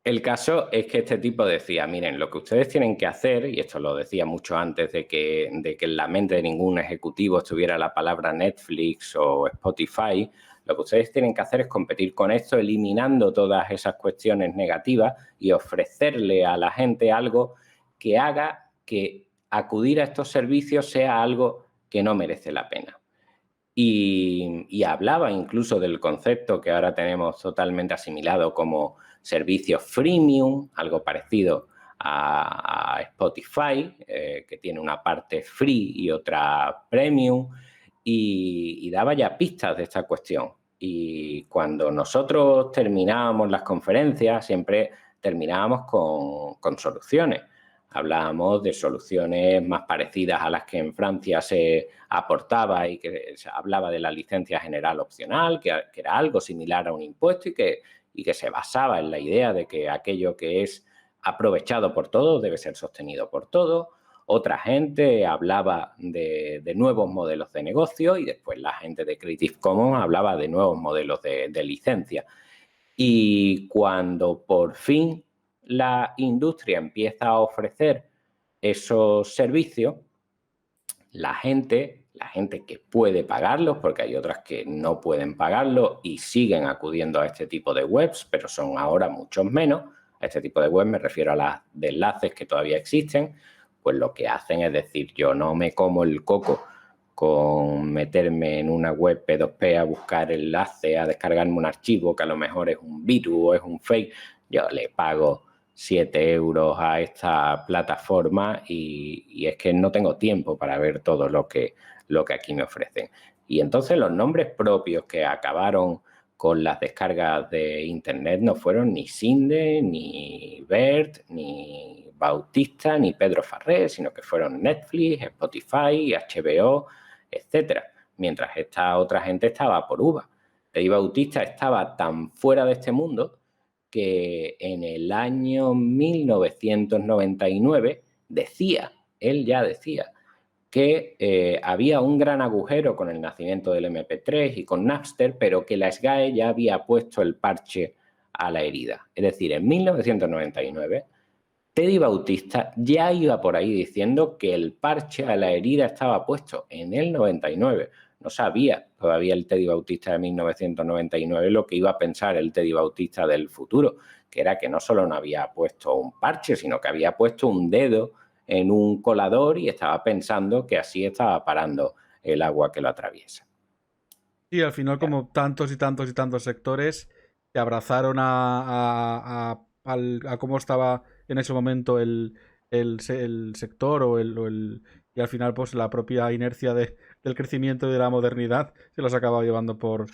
El caso es que este tipo decía, miren, lo que ustedes tienen que hacer, y esto lo decía mucho antes de que en la mente de ningún ejecutivo estuviera la palabra Netflix o Spotify, lo que ustedes tienen que hacer es competir con esto, eliminando todas esas cuestiones negativas y ofrecerle a la gente algo que haga que acudir a estos servicios sea algo que no merece la pena. Y hablaba incluso del concepto que ahora tenemos totalmente asimilado como servicios freemium, algo parecido a Spotify, que tiene una parte free y otra premium, y daba ya pistas de esta cuestión. Y cuando nosotros terminábamos las conferencias, siempre terminábamos con soluciones. Hablábamos de soluciones más parecidas a las que en Francia se aportaba y que se hablaba de la licencia general opcional, que era algo similar a un impuesto y que se basaba en la idea de que aquello que es aprovechado por todos debe ser sostenido por todos. Otra gente hablaba de nuevos modelos de negocio y después la gente de Creative Commons hablaba de nuevos modelos de licencia. Y cuando por fin la industria empieza a ofrecer esos servicios, la gente que puede pagarlos, porque hay otras que no pueden pagarlo y siguen acudiendo a este tipo de webs, pero son ahora muchos menos. A este tipo de web me refiero a las de enlaces que todavía existen, pues lo que hacen es decir, yo no me como el coco con meterme en una web P2P a buscar enlace, a descargarme un archivo que a lo mejor es un virus o es un fake. Yo le pago 7 euros a esta plataforma y es que no tengo tiempo para ver todo lo que aquí me ofrecen. Y entonces los nombres propios que acabaron con las descargas de internet no fueron ni Sinde, ni Bert, ni Bautista, ni Pedro Farré, sino que fueron Netflix, Spotify, HBO, etcétera. Mientras esta otra gente estaba por uva. Teddy Bautista estaba tan fuera de este mundo que en el año 1999 él ya decía, que había un gran agujero con el nacimiento del MP3 y con Napster, pero que la SGAE ya había puesto el parche a la herida. Es decir, en 1999, Teddy Bautista ya iba por ahí diciendo que el parche a la herida estaba puesto en el 99. No sabía todavía el Teddy Bautista de 1999 lo que iba a pensar el Teddy Bautista del futuro, que era que no solo no había puesto un parche, sino que había puesto un dedo en un colador y estaba pensando que así estaba parando el agua que lo atraviesa. Y al final, como tantos y tantos y tantos sectores se abrazaron a cómo estaba en ese momento el sector y al final pues la propia inercia del crecimiento y de la modernidad se los acaba llevando por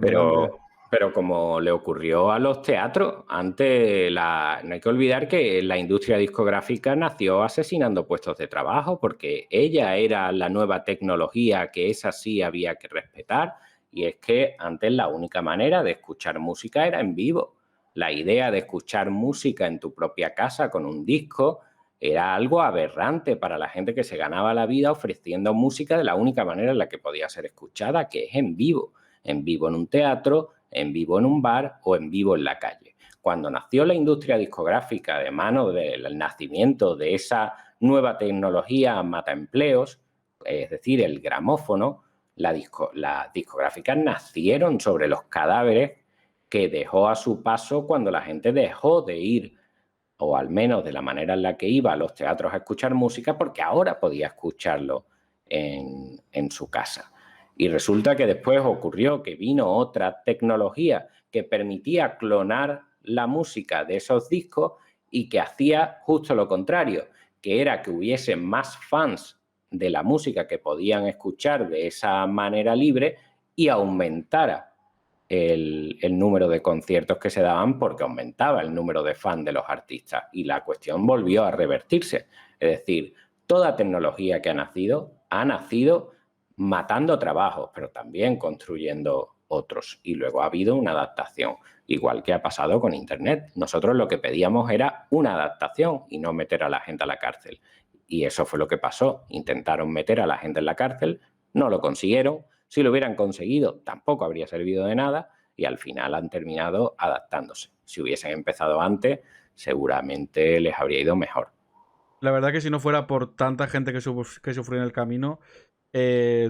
delante. Pero como le ocurrió a los teatros, antes no hay que olvidar que la industria discográfica nació asesinando puestos de trabajo porque ella era la nueva tecnología que esa sí había que respetar, y es que antes la única manera de escuchar música era en vivo. La idea de escuchar música en tu propia casa con un disco era algo aberrante para la gente que se ganaba la vida ofreciendo música de la única manera en la que podía ser escuchada, que es en vivo en un teatro, en vivo en un bar o en vivo en la calle. Cuando nació la industria discográfica de mano del nacimiento de esa nueva tecnología mataempleos, es decir, el gramófono, las discográficas nacieron sobre los cadáveres que dejó a su paso cuando la gente dejó de ir, o al menos de la manera en la que iba a los teatros a escuchar música, porque ahora podía escucharlo en su casa. Y resulta que después ocurrió que vino otra tecnología que permitía clonar la música de esos discos y que hacía justo lo contrario, que era que hubiese más fans de la música que podían escuchar de esa manera libre y aumentara el número de conciertos que se daban, porque aumentaba el número de fans de los artistas y la cuestión volvió a revertirse. Es decir, toda tecnología que ha nacido matando trabajos, pero también construyendo otros. Y luego ha habido una adaptación, igual que ha pasado con Internet. Nosotros lo que pedíamos era una adaptación y no meter a la gente a la cárcel. Y eso fue lo que pasó. Intentaron meter a la gente en la cárcel, no lo consiguieron. Si lo hubieran conseguido, tampoco habría servido de nada y al final han terminado adaptándose. Si hubiesen empezado antes, seguramente les habría ido mejor. La verdad que si no fuera por tanta gente que sufrió en el camino,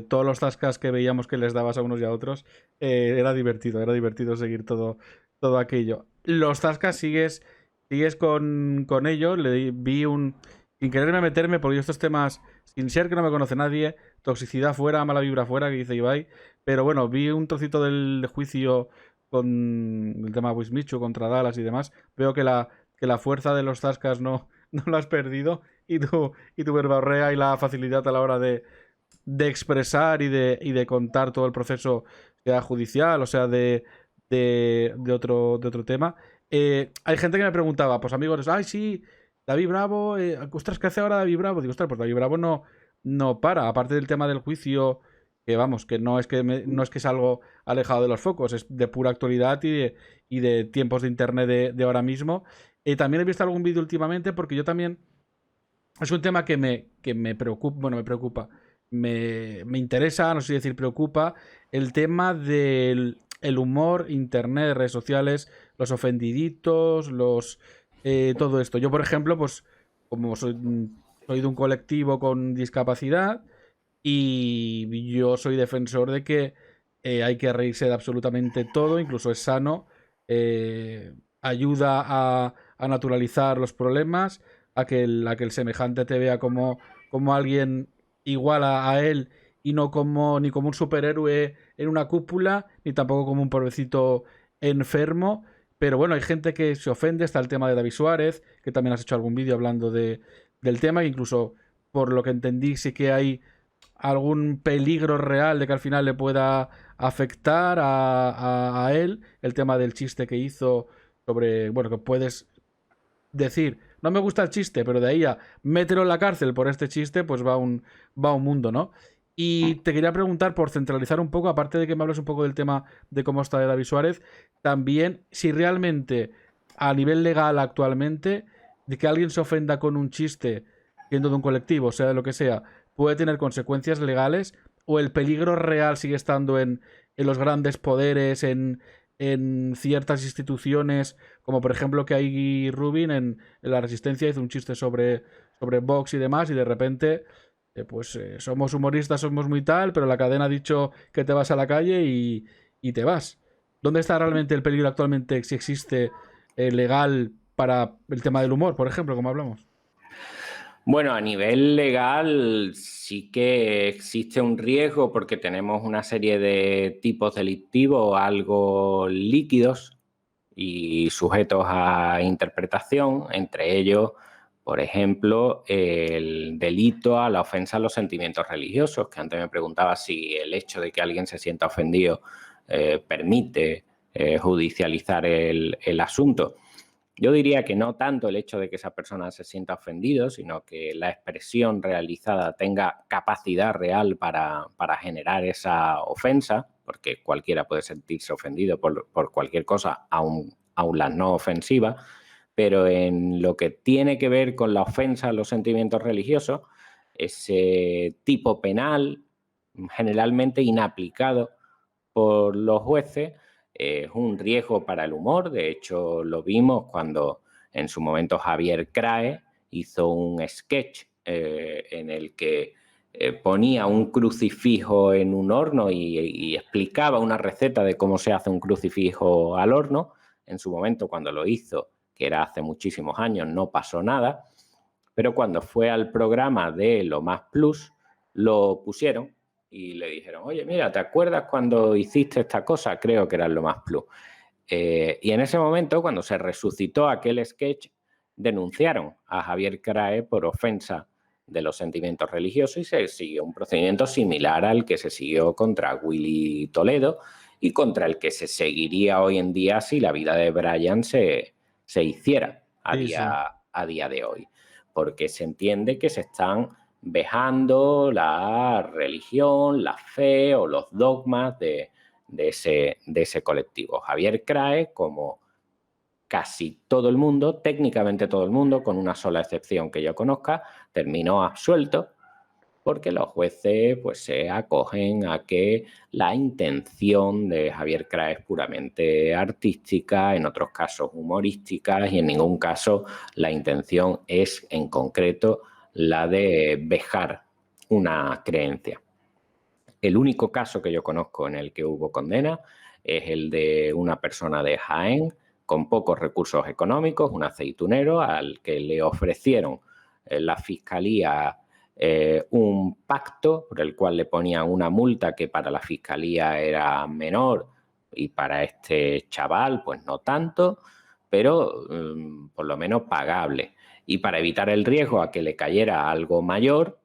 todos los tascas que veíamos que les dabas a unos y a otros, era divertido seguir todo aquello. Los tascas sigues con ello, vi sin quererme meterme, porque yo estos temas, sin ser que no me conoce nadie, toxicidad fuera, mala vibra fuera, que dice Ibai, pero bueno, vi un trocito del juicio con el tema Wismichu contra Dallas y demás, veo que la fuerza de los tascas no lo has perdido y tu verborrea y la facilidad a la hora de expresar y de contar todo el proceso, sea judicial o sea de otro tema. Hay gente que me preguntaba, pues amigos, ay sí, David Bravo, ostras, ¿qué hace ahora David Bravo? Digo, ostras, pues David Bravo no para, aparte del tema del juicio, que vamos, que no es que es algo alejado de los focos, es de pura actualidad y de tiempos de internet de ahora mismo. También he visto algún vídeo últimamente porque yo también es un tema que me preocupa, bueno, me preocupa, me interesa, no sé si decir preocupa, el tema del el humor, internet, redes sociales, los ofendiditos, todo esto. Yo, por ejemplo, pues como soy de un colectivo con discapacidad y yo soy defensor de que hay que reírse de absolutamente todo, incluso es sano, ayuda a naturalizar los problemas, a que el semejante te vea como alguien igual a él y no ni como un superhéroe en una cúpula, ni tampoco como un pobrecito enfermo. Pero bueno, hay gente que se ofende, está el tema de David Suárez, que también has hecho algún vídeo hablando del tema, que incluso por lo que entendí sí que hay algún peligro real de que al final le pueda afectar a él, el tema del chiste que hizo sobre, bueno, que puedes decir, no me gusta el chiste, pero de ahí a mételo en la cárcel por este chiste, pues va un mundo, ¿no? Y te quería preguntar, por centralizar un poco, aparte de que me hables un poco del tema de cómo está de David Suárez, también si realmente a nivel legal actualmente, de que alguien se ofenda con un chiste, siendo de un colectivo, sea de lo que sea, puede tener consecuencias legales, o el peligro real sigue estando en los grandes poderes, en ciertas instituciones, como por ejemplo que hay Rubin en La Resistencia hizo un chiste sobre Vox y demás, y de repente, somos humoristas, somos muy tal, pero la cadena ha dicho que te vas a la calle y te vas. ¿Dónde está realmente el peligro actualmente, si existe, legal para el tema del humor, por ejemplo, como hablamos? Bueno, a nivel legal sí que existe un riesgo porque tenemos una serie de tipos delictivos algo líquidos y sujetos a interpretación, entre ellos, por ejemplo, el delito a la ofensa a los sentimientos religiosos, que antes me preguntaba si el hecho de que alguien se sienta ofendido permite judicializar el asunto. Yo diría que no tanto el hecho de que esa persona se sienta ofendido, sino que la expresión realizada tenga capacidad real para generar esa ofensa, porque cualquiera puede sentirse ofendido por cualquier cosa, aun las no ofensivas, pero en lo que tiene que ver con la ofensa a los sentimientos religiosos, ese tipo penal generalmente inaplicado por los jueces es un riesgo para el humor. De hecho, lo vimos cuando en su momento Javier Crae hizo un sketch en el que ponía un crucifijo en un horno y explicaba una receta de cómo se hace un crucifijo al horno. En su momento, cuando lo hizo, que era hace muchísimos años, no pasó nada, pero cuando fue al programa de Lo Más Plus, lo pusieron y le dijeron, oye, mira, ¿te acuerdas cuando hiciste esta cosa? Creo que era Lo Más Plus. Y en ese momento, cuando se resucitó aquel sketch, denunciaron a Javier Crae por ofensa de los sentimientos religiosos y se siguió un procedimiento similar al que se siguió contra Willy Toledo y contra el que se seguiría hoy en día si la vida de Brian se hiciera a día de hoy, porque se entiende que se están vejando la religión, la fe o los dogmas de ese colectivo. Javier Crae, como casi todo el mundo, técnicamente todo el mundo, con una sola excepción que yo conozca, terminó absuelto porque los jueces pues, se acogen a que la intención de Javier Crae es puramente artística, en otros casos humorística, y en ningún caso la intención es en concreto la de vejar una creencia. El único caso que yo conozco en el que hubo condena es el de una persona de Jaén con pocos recursos económicos, un aceitunero al que le ofrecieron la fiscalía un pacto por el cual le ponían una multa que para la fiscalía era menor y para este chaval pues no tanto, pero por lo menos pagable. Y para evitar el riesgo a que le cayera algo mayor,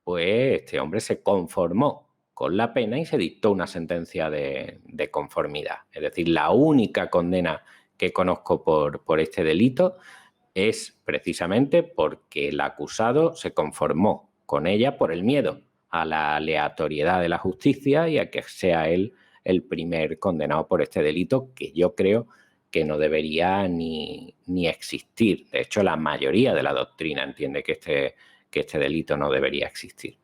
pues este hombre se conformó con la pena y se dictó una sentencia de conformidad. Es decir, la única condena que conozco por este delito es precisamente porque el acusado se conformó con ella por el miedo a la aleatoriedad de la justicia y a que sea él el primer condenado por este delito, que yo creo que no debería ni existir. De hecho, la mayoría de la doctrina entiende que este delito no debería existir.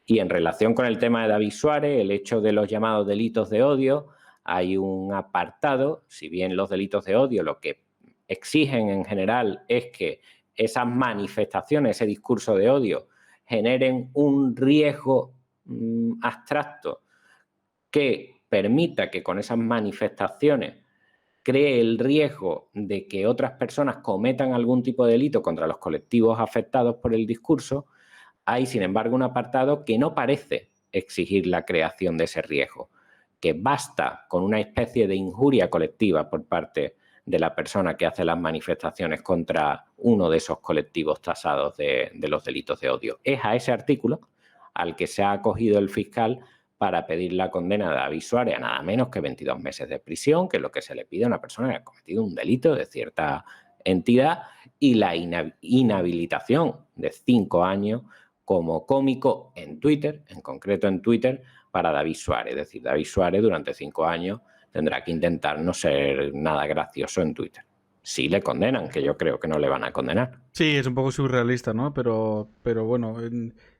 Y en relación con el tema de David Suárez, el hecho de los llamados delitos de odio, hay un apartado, si bien los delitos de odio lo que exigen en general es que esas manifestaciones, ese discurso de odio, generen un riesgo abstracto que permita que con esas manifestaciones cree el riesgo de que otras personas cometan algún tipo de delito contra los colectivos afectados por el discurso. Hay, sin embargo, un apartado que no parece exigir la creación de ese riesgo, que basta con una especie de injuria colectiva por parte de la persona que hace las manifestaciones contra uno de esos colectivos tasados de los delitos de odio. Es a ese artículo al que se ha acogido el fiscal para pedir la condena de David Suárez a nada menos que 22 meses de prisión, que es lo que se le pide a una persona que ha cometido un delito de cierta entidad, y la inhabilitación de 5 años como cómico en Twitter, en concreto en Twitter, para David Suárez. Es decir, David Suárez durante 5 años tendrá que intentar no ser nada gracioso en Twitter. Si le condenan, que yo creo que no le van a condenar. Sí, es un poco surrealista, ¿no? Pero bueno,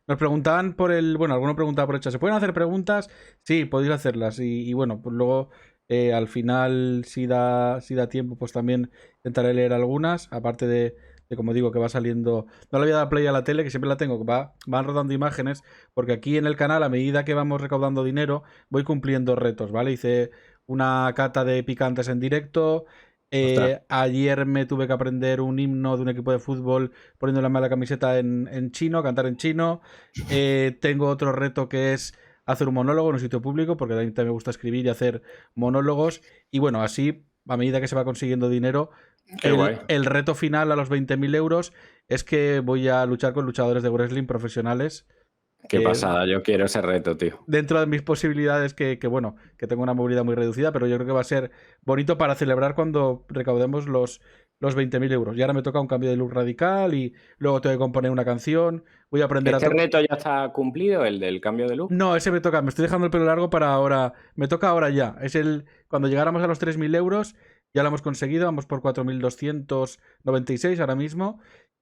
nos preguntaban por el... Bueno, alguno preguntaba por el chat. ¿Se pueden hacer preguntas? Sí, podéis hacerlas. Y bueno, pues luego al final, si da tiempo, pues también intentaré leer algunas. Aparte de como digo, que va saliendo... No le voy a dar play a la tele, que siempre la tengo, que van rodando imágenes, porque aquí en el canal, a medida que vamos recaudando dinero, voy cumpliendo retos, ¿vale? Hice una cata de picantes en directo. Ayer me tuve que aprender un himno de un equipo de fútbol poniéndole la camiseta en chino, cantar en chino. Tengo otro reto que es hacer un monólogo en un sitio público, porque también me gusta escribir y hacer monólogos. Y bueno, así, a medida que se va consiguiendo dinero, el reto final a los 20.000 euros es que voy a luchar con luchadores de wrestling profesionales. Qué pasada, yo quiero ese reto, tío. Dentro de mis posibilidades, que bueno, que tengo una movilidad muy reducida, pero yo creo que va a ser bonito para celebrar cuando recaudemos los 20.000 euros. Y ahora me toca un cambio de look radical y luego tengo que componer una canción. Voy a aprender ¿Este reto ya está cumplido, el del cambio de look? No, ese me toca. Me estoy dejando el pelo largo para ahora. Me toca ahora ya. Es cuando llegáramos a los 3.000 euros, ya lo hemos conseguido. Vamos por 4.296 ahora mismo.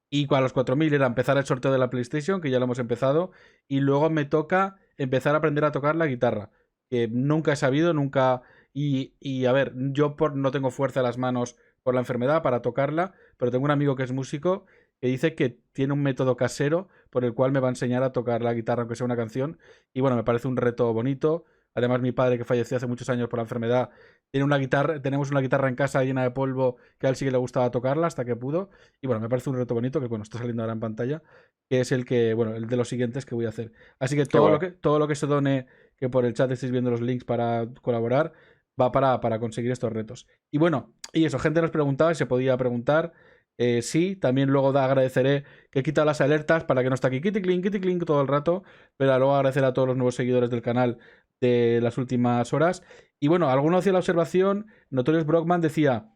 Y a los 4.000 era empezar el sorteo de la PlayStation, que ya lo hemos empezado. Y luego me toca empezar a aprender a tocar la guitarra, que nunca he sabido, nunca... Y a ver, yo no tengo fuerza en las manos por la enfermedad para tocarla, pero tengo un amigo que es músico que dice que tiene un método casero por el cual me va a enseñar a tocar la guitarra, aunque sea una canción. Y bueno, me parece un reto bonito. Además, mi padre, que falleció hace muchos años por la enfermedad, tenemos una guitarra en casa llena de polvo, que a él sí que le gustaba tocarla hasta que pudo. Y bueno, me parece un reto bonito que bueno, está saliendo ahora en pantalla, que es el de los siguientes que voy a hacer. Así que todo lo que se done, que por el chat estéis viendo los links para colaborar, va para conseguir estos retos. Y bueno, y eso, gente nos preguntaba si se podía preguntar. Sí, también luego agradeceré que he quitado las alertas para que no esté aquí kitty clink todo el rato, pero luego agradecer a todos los nuevos seguidores del canal de las últimas horas. Y bueno, alguno hacía la observación, Notorious Brockman decía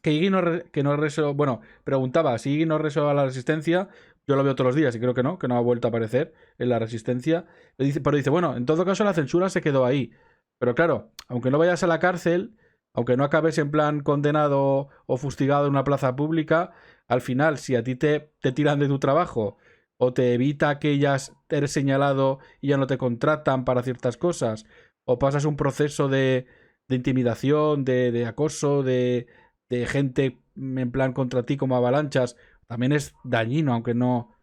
que Iggy que no bueno, preguntaba si Iggy no resuelve la resistencia. Yo lo veo todos los días y creo que no ha vuelto a aparecer en la resistencia. Pero dice, bueno, en todo caso la censura se quedó ahí. Pero claro, aunque no vayas a la cárcel, aunque no acabes en plan condenado o fustigado en una plaza pública, al final, si a ti te tiran de tu trabajo o te evita que ya eres señalado y ya no te contratan para ciertas cosas, o pasas un proceso de intimidación, de acoso, de gente en plan contra ti como avalanchas, también es dañino, aunque no...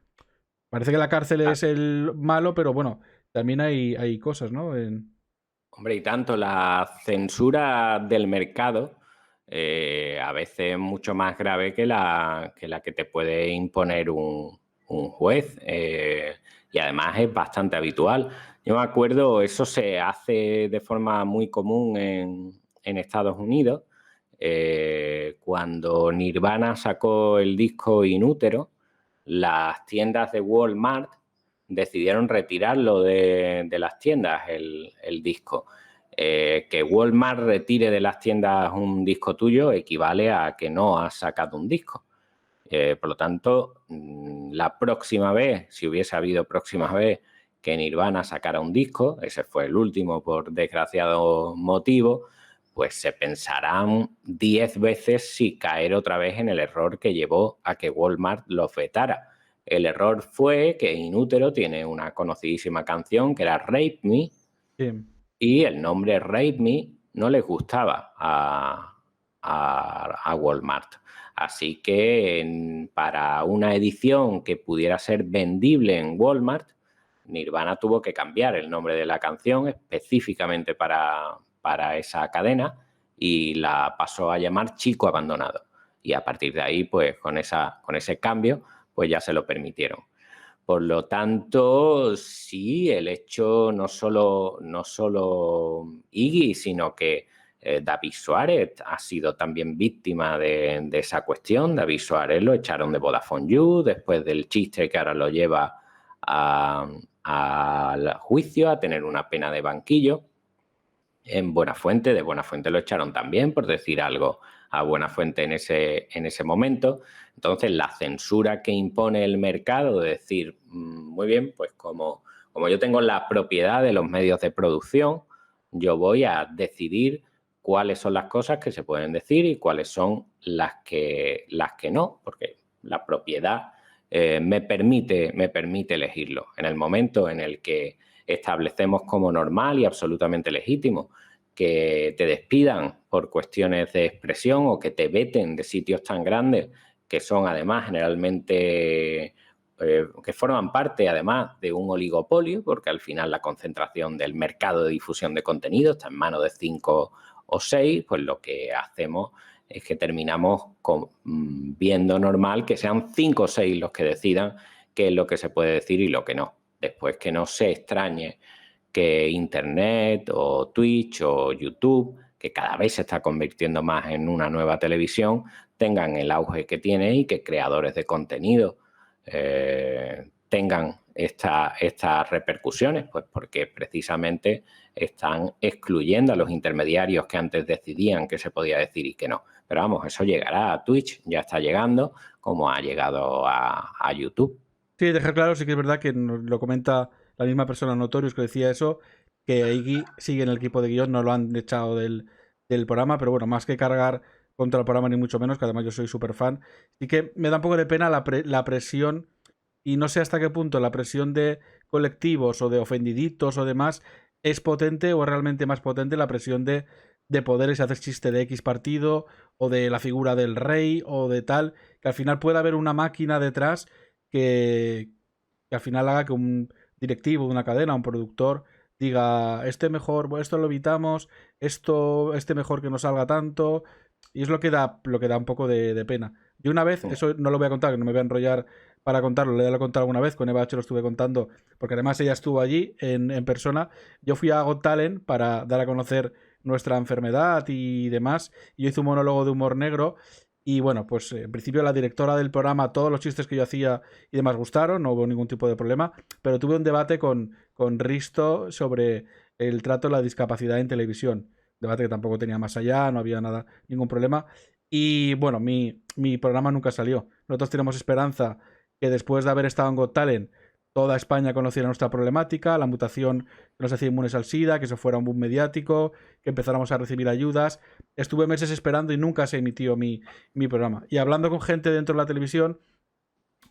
Parece que la cárcel Ah, es el malo, pero bueno, también hay cosas, ¿no? hombre, y tanto la censura del mercado a veces es mucho más grave que la que te puede imponer un juez y además es bastante habitual. Yo me acuerdo, eso se hace de forma muy común en Estados Unidos. Cuando Nirvana sacó el disco Inútero, las tiendas de Walmart decidieron retirarlo de las tiendas, el disco. Que Walmart retire de las tiendas un disco tuyo equivale a que no has sacado un disco. Por lo tanto, la próxima vez, si hubiese habido próxima vez que Nirvana sacara un disco, ese fue el último por desgraciado motivo, pues se pensarán 10 veces si caer otra vez en el error que llevó a que Walmart lo vetara. El error fue que Inútero tiene una conocidísima canción que era Rape Me, Sí. y el nombre Rape Me no les gustaba a Walmart. Así que para una edición que pudiera ser vendible en Walmart, Nirvana tuvo que cambiar el nombre de la canción específicamente para esa cadena y la pasó a llamar Chico Abandonado. Y a partir de ahí, pues con ese cambio, pues ya se lo permitieron. Por lo tanto, sí, el hecho no solo Iggy, sino que David Suárez ha sido también víctima de esa cuestión. David Suárez lo echaron de Vodafone You después del chiste que ahora lo lleva al juicio, a tener una pena de banquillo. En Buenafuente, de Buenafuente lo echaron también por decir algo a Buenafuente en ese momento. Entonces, la censura que impone el mercado de decir, muy bien, pues como yo tengo la propiedad de los medios de producción, yo voy a decidir cuáles son las cosas que se pueden decir y cuáles son las que no, porque la propiedad me permite elegirlo. En el momento en el que establecemos como normal y absolutamente legítimo que te despidan por cuestiones de expresión o que te veten de sitios tan grandes que son además generalmente que forman parte además de un oligopolio, porque al final la concentración del mercado de difusión de contenido está en manos de 5 o 6, pues lo que hacemos es que terminamos viendo normal que sean 5 o 6 los que decidan qué es lo que se puede decir y lo que no. Después que no se extrañe que Internet o Twitch o YouTube, que cada vez se está convirtiendo más en una nueva televisión, tengan el auge que tiene y que creadores de contenido tengan estas repercusiones, pues porque precisamente están excluyendo a los intermediarios que antes decidían qué se podía decir y qué no. Pero vamos, eso llegará a Twitch, ya está llegando, como ha llegado a YouTube. Sí, dejar claro, sí que es verdad que nos lo comenta la misma persona Notorious que decía eso, que Iggy sigue en el equipo de guión, no lo han echado del programa, pero bueno, más que cargar contra el programa ni mucho menos, que además yo soy súper fan, sí que me da un poco de pena la presión, y no sé hasta qué punto la presión de colectivos o de ofendiditos o demás es potente o realmente más potente la presión de poderes y hacer chiste de X partido o de la figura del rey o de tal, que al final pueda haber una máquina detrás que al final haga que un directivo de una cadena, un productor, diga, este mejor, bueno, esto lo evitamos, este mejor que no salga tanto, y es lo que da un poco de pena. Yo una vez, eso no lo voy a contar, que no me voy a enrollar para contarlo, le he contado alguna vez, con Eva H lo estuve contando, porque además ella estuvo allí en persona. Yo fui a Got Talent para dar a conocer nuestra enfermedad y demás, y yo hice un monólogo de humor negro, Y bueno, pues en principio la directora del programa, todos los chistes que yo hacía y demás gustaron, no hubo ningún tipo de problema, pero tuve un debate con Risto sobre el trato de la discapacidad en televisión. Debate que tampoco tenía más allá, no había nada, ningún problema. Y bueno, mi programa nunca salió. Nosotros tenemos esperanza que después de haber estado en Got Talent, toda España conociera nuestra problemática, la mutación que nos hacía inmunes al SIDA, que eso fuera un boom mediático, que empezáramos a recibir ayudas. Estuve meses esperando y nunca se emitió mi programa. Y hablando con gente dentro de la televisión,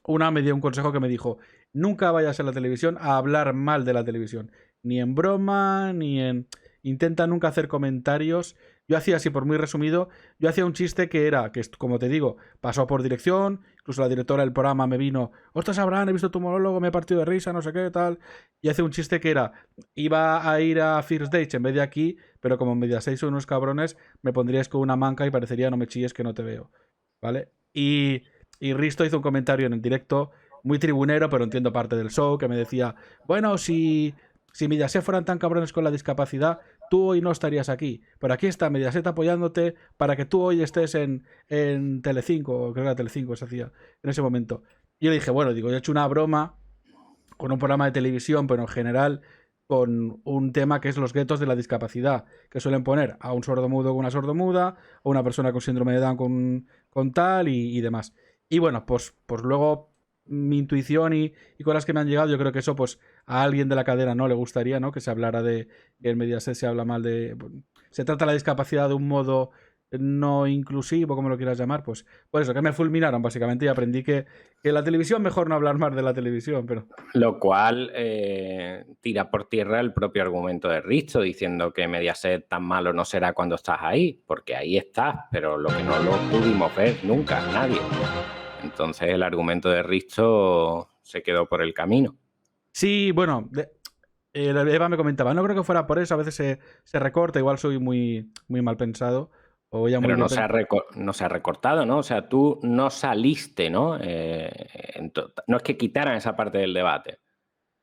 una me dio un consejo que me dijo, nunca vayas a la televisión a hablar mal de la televisión, ni en broma, ni en... Intenta nunca hacer comentarios. Yo hacía así, por muy resumido, yo hacía un chiste que era, que como te digo, pasó por dirección, incluso la directora del programa me vino, ostras, Abraham, he visto tu monólogo, me he partido de risa, no sé qué, tal. Y hacía un chiste que era, iba a ir a First Dates en vez de aquí, pero como en Mediaset son unos cabrones, me pondrías con una manca y parecería no me chilles que no te veo. ¿Vale? Y Risto hizo un comentario en el directo, muy tribunero, pero entiendo parte del show, que me decía, bueno, si Mediaset fueran tan cabrones con la discapacidad, tú hoy no estarías aquí. Pero aquí está Mediaset apoyándote para que tú hoy estés en Telecinco, creo que era Telecinco se hacía en ese momento. Y yo le dije, bueno, digo, yo he hecho una broma con un programa de televisión, pero en general con un tema que es los guetos de la discapacidad, que suelen poner a un sordomudo con una sordomuda, a una persona con síndrome de Down con tal y demás. Y bueno, pues luego mi intuición y cosas que me han llegado, yo creo que eso pues a alguien de la cadena no le gustaría, ¿no? Que se hablara de que en Mediaset se habla mal de... Se trata la discapacidad de un modo no inclusivo, como lo quieras llamar, pues por eso, que me fulminaron básicamente y aprendí que la televisión mejor no hablar más de la televisión, pero... Lo cual tira por tierra el propio argumento de Risto, diciendo que Mediaset tan malo no será cuando estás ahí, porque ahí estás, pero lo que no lo pudimos ver nunca, nadie. Entonces el argumento de Risto se quedó por el camino. Sí, bueno, Eva me comentaba, no creo que fuera por eso, a veces se recorta, igual soy muy, muy mal pensado. O ya muy Pero bien no se ha recortado, ¿no? O sea, tú no saliste, ¿no? No es que quitaran esa parte del debate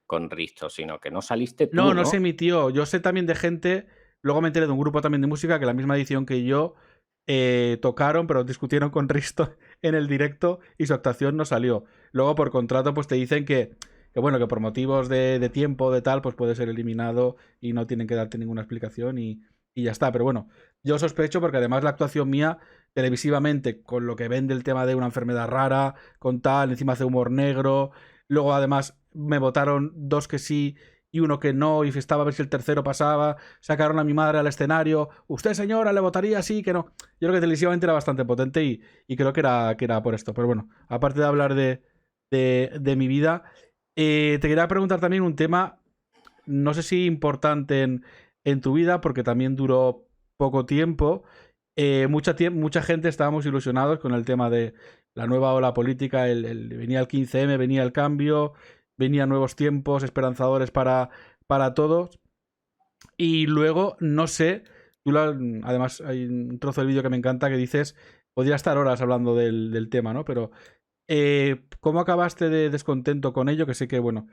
con Risto, sino que no saliste No, tú, no se ¿no? emitió. Yo sé también de gente, luego me enteré de un grupo también de música que la misma edición que yo tocaron, pero discutieron con Risto en el directo y su actuación no salió. Luego por contrato pues te dicen que bueno, que por motivos de tiempo, de tal, pues puede ser eliminado y no tienen que darte ninguna explicación y ya está. Pero bueno, yo sospecho porque además la actuación mía televisivamente, con lo que vende el tema de una enfermedad rara, con tal, encima hace humor negro, luego además me votaron dos que sí y uno que no, y estaba a ver si el tercero pasaba, sacaron a mi madre al escenario, usted señora le votaría sí, que no. Yo creo que televisivamente era bastante potente y creo que era por esto. Pero bueno, aparte de hablar de mi vida, te quería preguntar también un tema, no sé si importante en tu vida, porque también duró poco tiempo. Mucha gente estábamos ilusionados con el tema de la nueva ola política, venía el 15M, venía el cambio, venían nuevos tiempos esperanzadores para todos. Y luego, no sé, además hay un trozo del vídeo que me encanta que dices, podría estar horas hablando del tema, ¿no? Pero, ¿cómo acabaste de descontento con ello? Que sé que, bueno,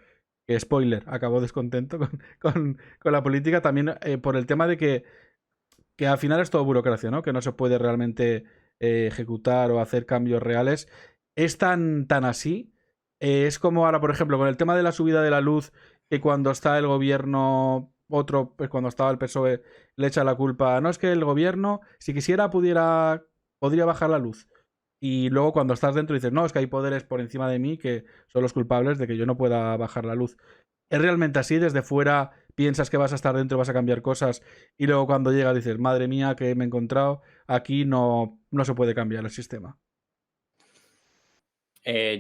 que spoiler, acabó descontento con la política, también por el tema de que al final es todo burocracia, ¿no? Que no se puede realmente ejecutar o hacer cambios reales. Es tan así. Es como ahora, por ejemplo, con el tema de la subida de la luz, que cuando está el gobierno, otro, pues cuando estaba el PSOE, le echa la culpa. No es que el gobierno, si quisiera, podría bajar la luz. Y luego cuando estás dentro dices, no, es que hay poderes por encima de mí que son los culpables de que yo no pueda bajar la luz. ¿Es realmente así? Desde fuera piensas que vas a estar dentro, vas a cambiar cosas y luego cuando llegas dices, madre mía, que me he encontrado, aquí no se puede cambiar el sistema.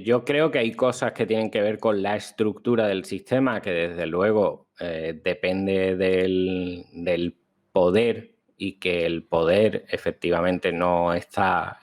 Yo creo que hay cosas que tienen que ver con la estructura del sistema, que desde luego depende del poder y que el poder efectivamente no está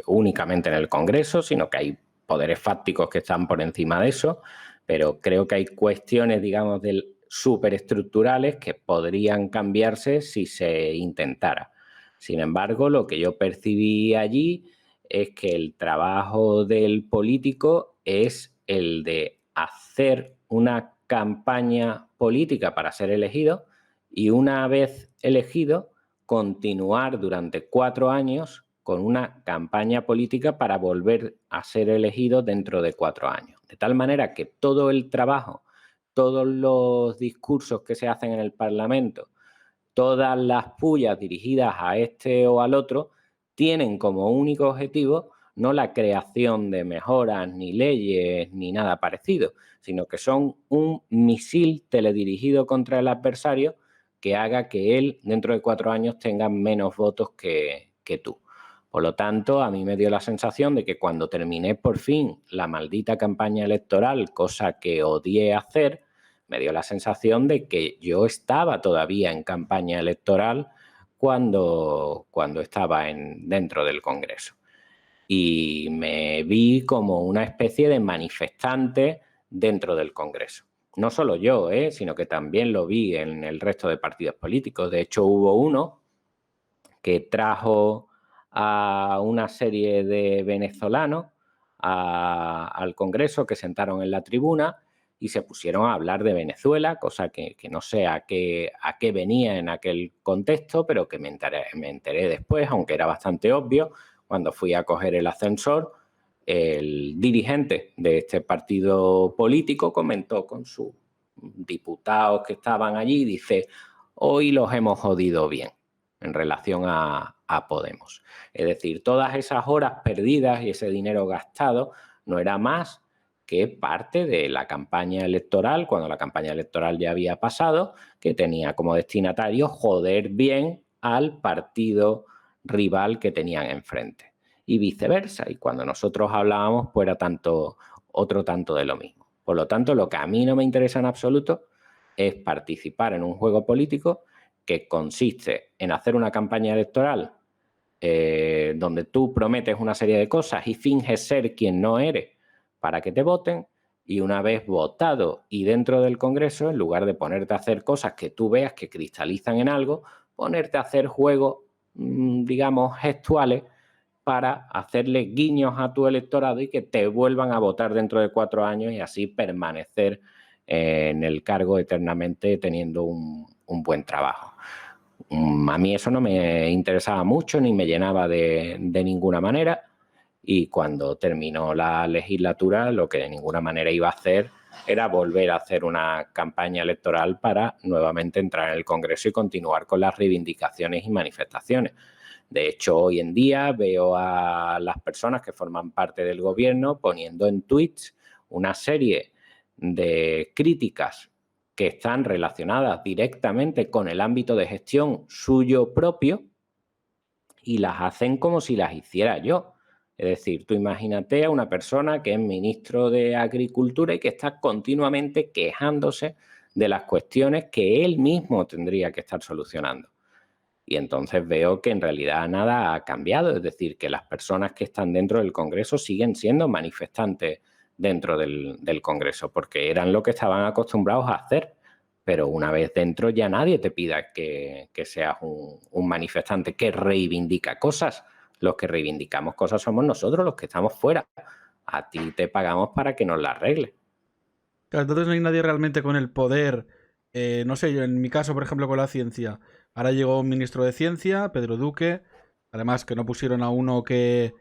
únicamente en el Congreso, sino que hay poderes fácticos que están por encima de eso, pero creo que hay cuestiones, digamos, superestructurales que podrían cambiarse si se intentara. Sin embargo, lo que yo percibí allí es que el trabajo del político es el de hacer una campaña política para ser elegido y una vez elegido continuar durante 4 años con una campaña política para volver a ser elegido dentro de 4 años. De tal manera que todo el trabajo, todos los discursos que se hacen en el Parlamento, todas las pullas dirigidas a este o al otro, tienen como único objetivo no la creación de mejoras, ni leyes, ni nada parecido, sino que son un misil teledirigido contra el adversario que haga que él, dentro de 4 años, tenga menos votos que tú. Por lo tanto, a mí me dio la sensación de que cuando terminé por fin la maldita campaña electoral, cosa que odié hacer, me dio la sensación de que yo estaba todavía en campaña electoral cuando estaba dentro del Congreso. Y me vi como una especie de manifestante dentro del Congreso. No solo yo, sino que también lo vi en el resto de partidos políticos. De hecho, hubo uno que trajo a una serie de venezolanos al Congreso, que sentaron en la tribuna y se pusieron a hablar de Venezuela, cosa que no sé a qué venía en aquel contexto, pero que me enteré después, aunque era bastante obvio. Cuando fui a coger el ascensor, el dirigente de este partido político comentó con sus diputados que estaban allí, dice: hoy los hemos jodido bien en relación a Podemos. Es decir, todas esas horas perdidas y ese dinero gastado no era más que parte de la campaña electoral, cuando la campaña electoral ya había pasado, que tenía como destinatario joder bien al partido rival que tenían enfrente. Y viceversa. Y cuando nosotros hablábamos, pues era otro tanto de lo mismo. Por lo tanto, lo que a mí no me interesa en absoluto es participar en un juego político que consiste en hacer una campaña electoral donde tú prometes una serie de cosas y finges ser quien no eres para que te voten, y una vez votado y dentro del Congreso, en lugar de ponerte a hacer cosas que tú veas que cristalizan en algo, ponerte a hacer juegos, digamos, gestuales para hacerle guiños a tu electorado y que te vuelvan a votar dentro de 4 años y así permanecer en el cargo eternamente teniendo un buen trabajo. A mí eso no me interesaba mucho ni me llenaba de ninguna manera, y cuando terminó la legislatura lo que de ninguna manera iba a hacer era volver a hacer una campaña electoral para nuevamente entrar en el Congreso y continuar con las reivindicaciones y manifestaciones. De hecho, hoy en día veo a las personas que forman parte del gobierno poniendo en tweets una serie de críticas que están relacionadas directamente con el ámbito de gestión suyo propio y las hacen como si las hiciera yo. Es decir, tú imagínate a una persona que es ministro de Agricultura y que está continuamente quejándose de las cuestiones que él mismo tendría que estar solucionando. Y entonces veo que en realidad nada ha cambiado, es decir, que las personas que están dentro del Congreso siguen siendo manifestantes dentro del Congreso, porque eran lo que estaban acostumbrados a hacer. Pero una vez dentro ya nadie te pida que seas un manifestante que reivindica cosas. Los que reivindicamos cosas somos nosotros, los que estamos fuera. A ti te pagamos para que nos las arregles. Claro, entonces no hay nadie realmente con el poder. No sé, yo en mi caso, por ejemplo, con la ciencia. Ahora llegó un ministro de ciencia, Pedro Duque. Además que no pusieron a uno que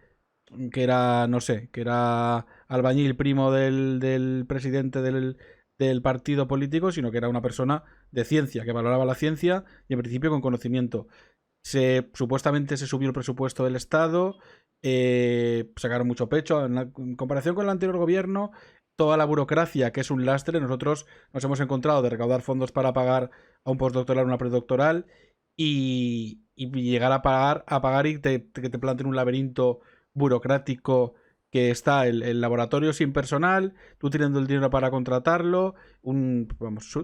era, no sé, que era albañil primo del presidente del partido político, sino que era una persona de ciencia, que valoraba la ciencia y en principio con conocimiento. Supuestamente se subió el presupuesto del Estado, sacaron mucho pecho. En comparación con el anterior gobierno, toda la burocracia, que es un lastre, nosotros nos hemos encontrado de recaudar fondos para pagar a un postdoctoral, una predoctoral, y llegar a pagar y que te planteen un laberinto burocrático que está el laboratorio sin personal, tú teniendo el dinero para contratarlo,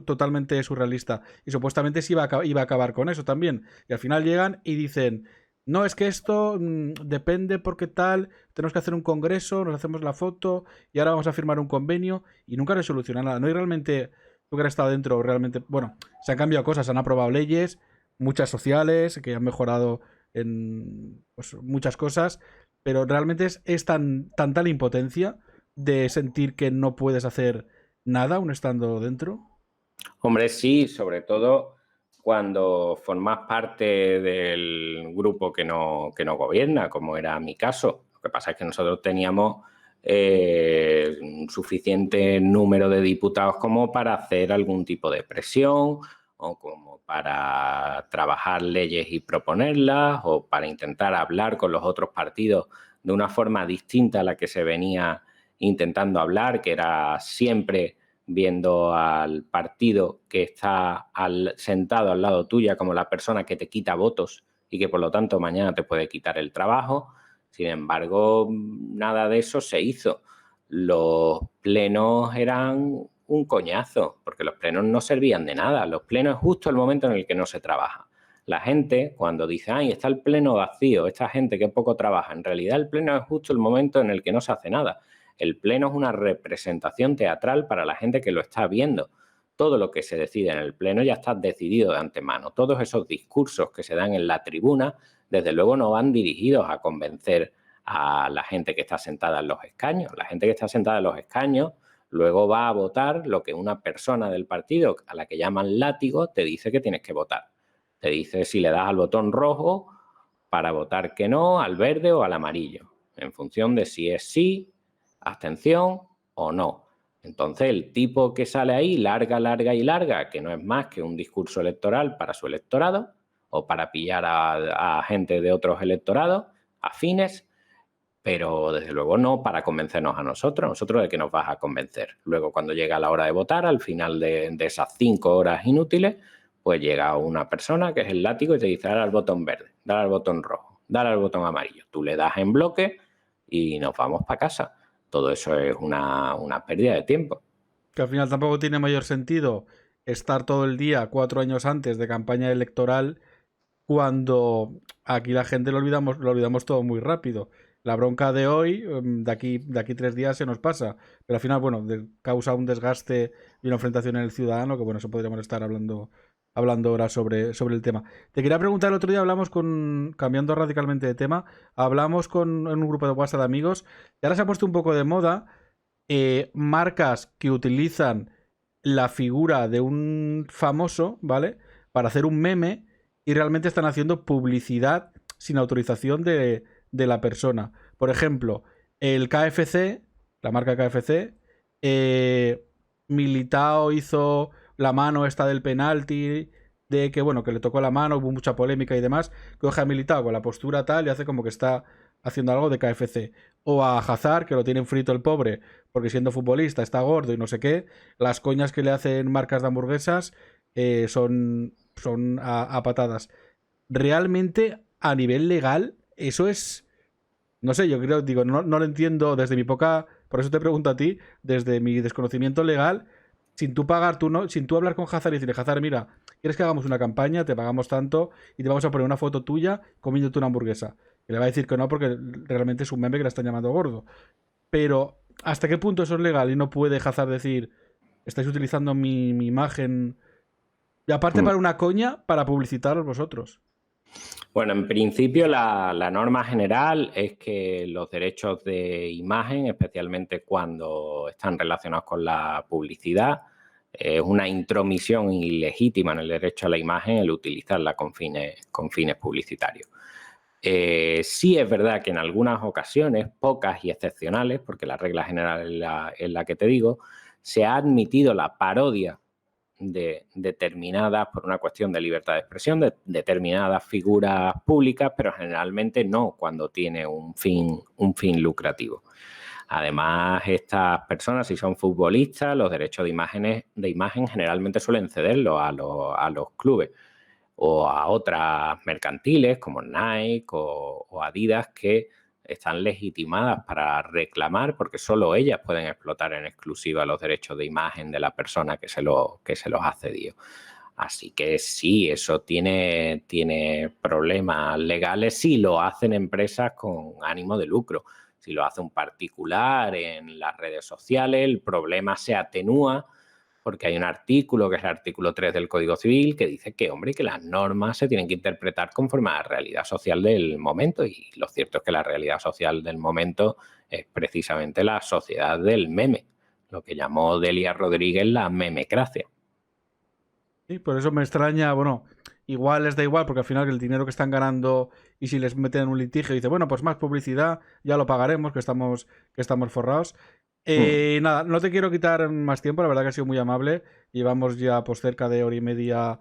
totalmente surrealista. Y supuestamente se iba a acabar con eso también. Y al final llegan y dicen: no, es que esto depende porque tal, tenemos que hacer un congreso, nos hacemos la foto y ahora vamos a firmar un convenio, y nunca le soluciona nada. No hay realmente, tú que has estado dentro, realmente, bueno, se han cambiado cosas, se han aprobado leyes, muchas sociales, que han mejorado en pues, muchas cosas, pero realmente es tanta la impotencia de sentir que no puedes hacer nada aún estando dentro. Hombre, sí, sobre todo cuando formas parte del grupo que no gobierna, como era mi caso. Lo que pasa es que nosotros teníamos un suficiente número de diputados como para hacer algún tipo de presión o como para trabajar leyes y proponerlas o para intentar hablar con los otros partidos de una forma distinta a la que se venía intentando hablar, que era siempre viendo al partido que está sentado al lado tuya como la persona que te quita votos y que por lo tanto mañana te puede quitar el trabajo. Sin embargo, nada de eso se hizo. Los plenos eran un coñazo, porque los plenos no servían de nada. Los plenos es justo el momento en el que no se trabaja. La gente, cuando dice, ay, está el pleno vacío, esta gente que poco trabaja, en realidad el pleno es justo el momento en el que no se hace nada. El pleno es una representación teatral para la gente que lo está viendo. Todo lo que se decide en el pleno ya está decidido de antemano. Todos esos discursos que se dan en la tribuna, desde luego no van dirigidos a convencer a la gente que está sentada en los escaños. La gente que está sentada en los escaños luego va a votar lo que una persona del partido, a la que llaman látigo, te dice que tienes que votar. Te dice si le das al botón rojo para votar que no, al verde o al amarillo, en función de si es sí, abstención o no. Entonces el tipo que sale ahí larga, que no es más que un discurso electoral para su electorado o para pillar a gente de otros electorados afines, pero desde luego no para convencernos a nosotros. ¿Nosotros de qué nos vas a convencer? Luego cuando llega la hora de votar, al final de esas 5 horas inútiles, pues llega una persona que es el látigo y te dice, dale al botón verde, dale al botón rojo, dale al botón amarillo. Tú le das en bloque y nos vamos para casa. Todo eso es una pérdida de tiempo. Que al final tampoco tiene mayor sentido estar todo el día 4 años antes de campaña electoral cuando aquí la gente lo olvidamos todo muy rápido. La bronca de hoy, de aquí 3 días se nos pasa. Pero al final, bueno, causa un desgaste y una enfrentación en el ciudadano, que bueno, eso podríamos estar hablando ahora sobre el tema. Te quería preguntar, el otro día cambiando radicalmente de tema, hablamos en un grupo de WhatsApp de amigos, y ahora se ha puesto un poco de moda marcas que utilizan la figura de un famoso, ¿vale? Para hacer un meme y realmente están haciendo publicidad sin autorización de la persona. Por ejemplo, el KFC, la marca KFC, Militao hizo la mano esta del penalti, de que bueno, que le tocó la mano, hubo mucha polémica y demás, que coge a Militao con la postura tal y hace como que está haciendo algo de KFC. O a Hazard, que lo tienen frito el pobre, porque siendo futbolista está gordo y no sé qué, las coñas que le hacen marcas de hamburguesas son a patadas. Realmente, a nivel legal, eso es... No sé, yo creo, digo, no lo entiendo desde mi poca... Por eso te pregunto a ti, desde mi desconocimiento legal, sin tú pagar, sin tú hablar con Hazard y decirle, Hazard, mira, ¿quieres que hagamos una campaña? Te pagamos tanto y te vamos a poner una foto tuya comiéndote una hamburguesa. Que le va a decir que no porque realmente es un meme que la están llamando gordo. Pero, ¿hasta qué punto eso es legal? Y no puede Hazard decir, estáis utilizando mi imagen... Y aparte para una coña, para publicitaros vosotros. Bueno, en principio la norma general es que los derechos de imagen, especialmente cuando están relacionados con la publicidad, es una intromisión ilegítima en el derecho a la imagen el utilizarla con fines publicitarios. Sí es verdad que en algunas ocasiones, pocas y excepcionales, porque la regla general es la que te digo, se ha admitido la parodia de determinadas, por una cuestión de libertad de expresión, de determinadas figuras públicas, pero generalmente no cuando tiene un fin lucrativo. Además, estas personas, si son futbolistas, los derechos de imagen generalmente suelen cederlo a los clubes o a otras mercantiles como Nike o Adidas, que están legitimadas para reclamar, porque solo ellas pueden explotar en exclusiva los derechos de imagen de la persona que se los ha cedido. Así que sí, eso tiene problemas legales si lo hacen empresas con ánimo de lucro. Si lo hace un particular en las redes sociales, el problema se atenúa porque hay un artículo, que es el artículo 3 del Código Civil, que dice que las normas se tienen que interpretar conforme a la realidad social del momento, y lo cierto es que la realidad social del momento es precisamente la sociedad del meme, lo que llamó Delia Rodríguez la memecracia. Sí, por eso me extraña, bueno, igual les da igual, porque al final el dinero que están ganando y si les meten en un litigio, dice, bueno, pues más publicidad, ya lo pagaremos, que estamos forrados. Nada, no te quiero quitar más tiempo, la verdad que ha sido muy amable. Llevamos ya pues cerca de hora y media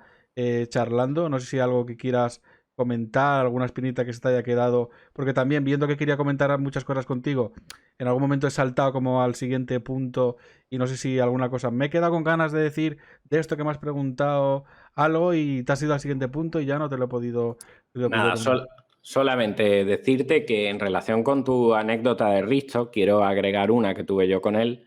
charlando. No sé si hay algo que quieras comentar, alguna espinita que se te haya quedado, porque también viendo que quería comentar muchas cosas contigo, en algún momento he saltado como al siguiente punto y no sé si alguna cosa me he quedado con ganas de decir de esto que me has preguntado algo y te has ido al siguiente punto y ya no te lo he podido Nada, comentar. solamente decirte que en relación con tu anécdota de Risto, quiero agregar una que tuve yo con él,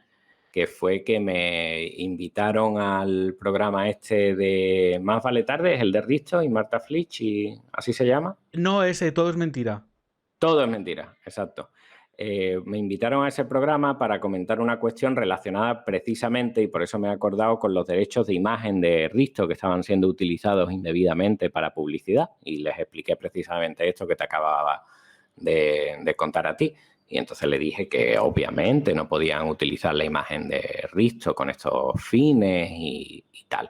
que fue que me invitaron al programa este de Más vale tarde, es el de Risto y Marta Flitch, y así se llama. No, ese, todo es mentira. Todo es mentira, exacto. Me invitaron a ese programa para comentar una cuestión relacionada precisamente, y por eso me he acordado, con los derechos de imagen de Risto que estaban siendo utilizados indebidamente para publicidad, y les expliqué precisamente esto que te acababa de contar a ti. Y entonces le dije que obviamente no podían utilizar la imagen de Risto con estos fines y tal.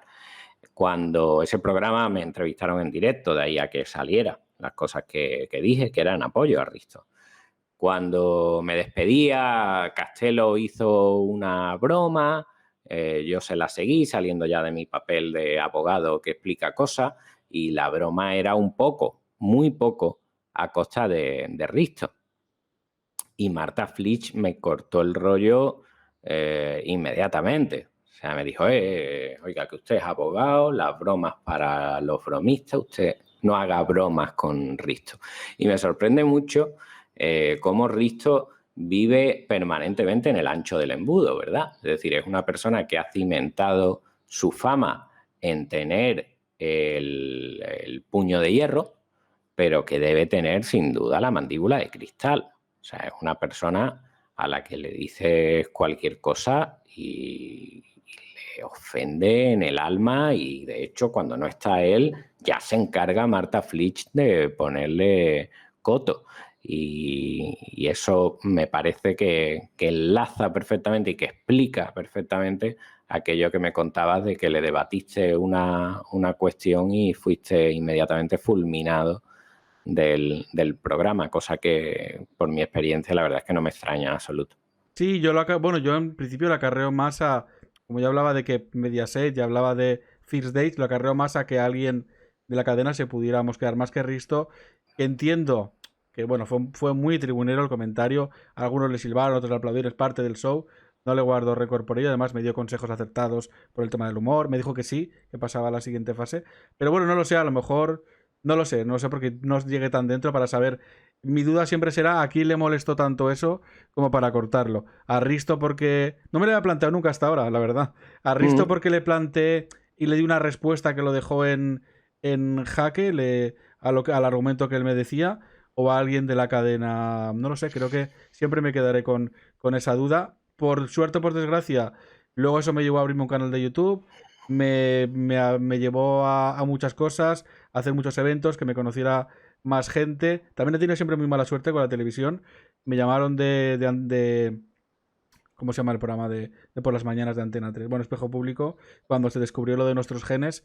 Cuando ese programa me entrevistaron en directo, de ahí a que saliera las cosas que dije, que eran apoyo a Risto. Cuando me despedía, Castelo hizo una broma, yo se la seguí saliendo ya de mi papel de abogado que explica cosas, y la broma era un poco, muy poco, a costa de Risto. Y Marta Flitch me cortó el rollo inmediatamente. O sea, me dijo, oiga, que usted es abogado, las bromas para los bromistas, usted no haga bromas con Risto. Y me sorprende mucho cómo Risto vive permanentemente en el ancho del embudo, ¿verdad? Es decir, es una persona que ha cimentado su fama en tener el puño de hierro, pero que debe tener sin duda la mandíbula de cristal. O sea, es una persona a la que le dices cualquier cosa y le ofende en el alma, y de hecho cuando no está él ya se encarga Marta Flitch de ponerle coto. Y eso me parece que enlaza perfectamente y que explica perfectamente aquello que me contabas de que le debatiste una cuestión y fuiste inmediatamente fulminado del programa, cosa que por mi experiencia la verdad es que no me extraña en absoluto. Sí, bueno, yo en principio lo acarreo más a, como ya hablaba de que Mediaset, ya hablaba de First Dates, lo acarreo más a que alguien de la cadena se pudiera mosquear más que Risto, que entiendo que, bueno, fue muy tribunero el comentario, a algunos le silbaron, otros le aplaudieron, es parte del show, no le guardo récord por ello, además me dio consejos acertados por el tema del humor, me dijo que sí, que pasaba a la siguiente fase, pero bueno, no lo sé, a lo mejor, no sé porque no llegué tan dentro para saber. Mi duda siempre será a quién le molestó tanto eso como para cortarlo. A Risto porque... No me lo había planteado nunca hasta ahora, la verdad. A Risto porque le planteé y le di una respuesta que lo dejó en jaque al argumento que él me decía. O a alguien de la cadena... No lo sé, creo que siempre me quedaré con esa duda. Por suerte o por desgracia, luego eso me llevó a abrirme un canal de YouTube. Me llevó a muchas cosas, a hacer muchos eventos, que me conociera más gente. También he tenido siempre muy mala suerte con la televisión. Me llamaron de ¿cómo se llama el programa de por las mañanas de Antena 3? Bueno, Espejo Público, cuando se descubrió lo de nuestros genes.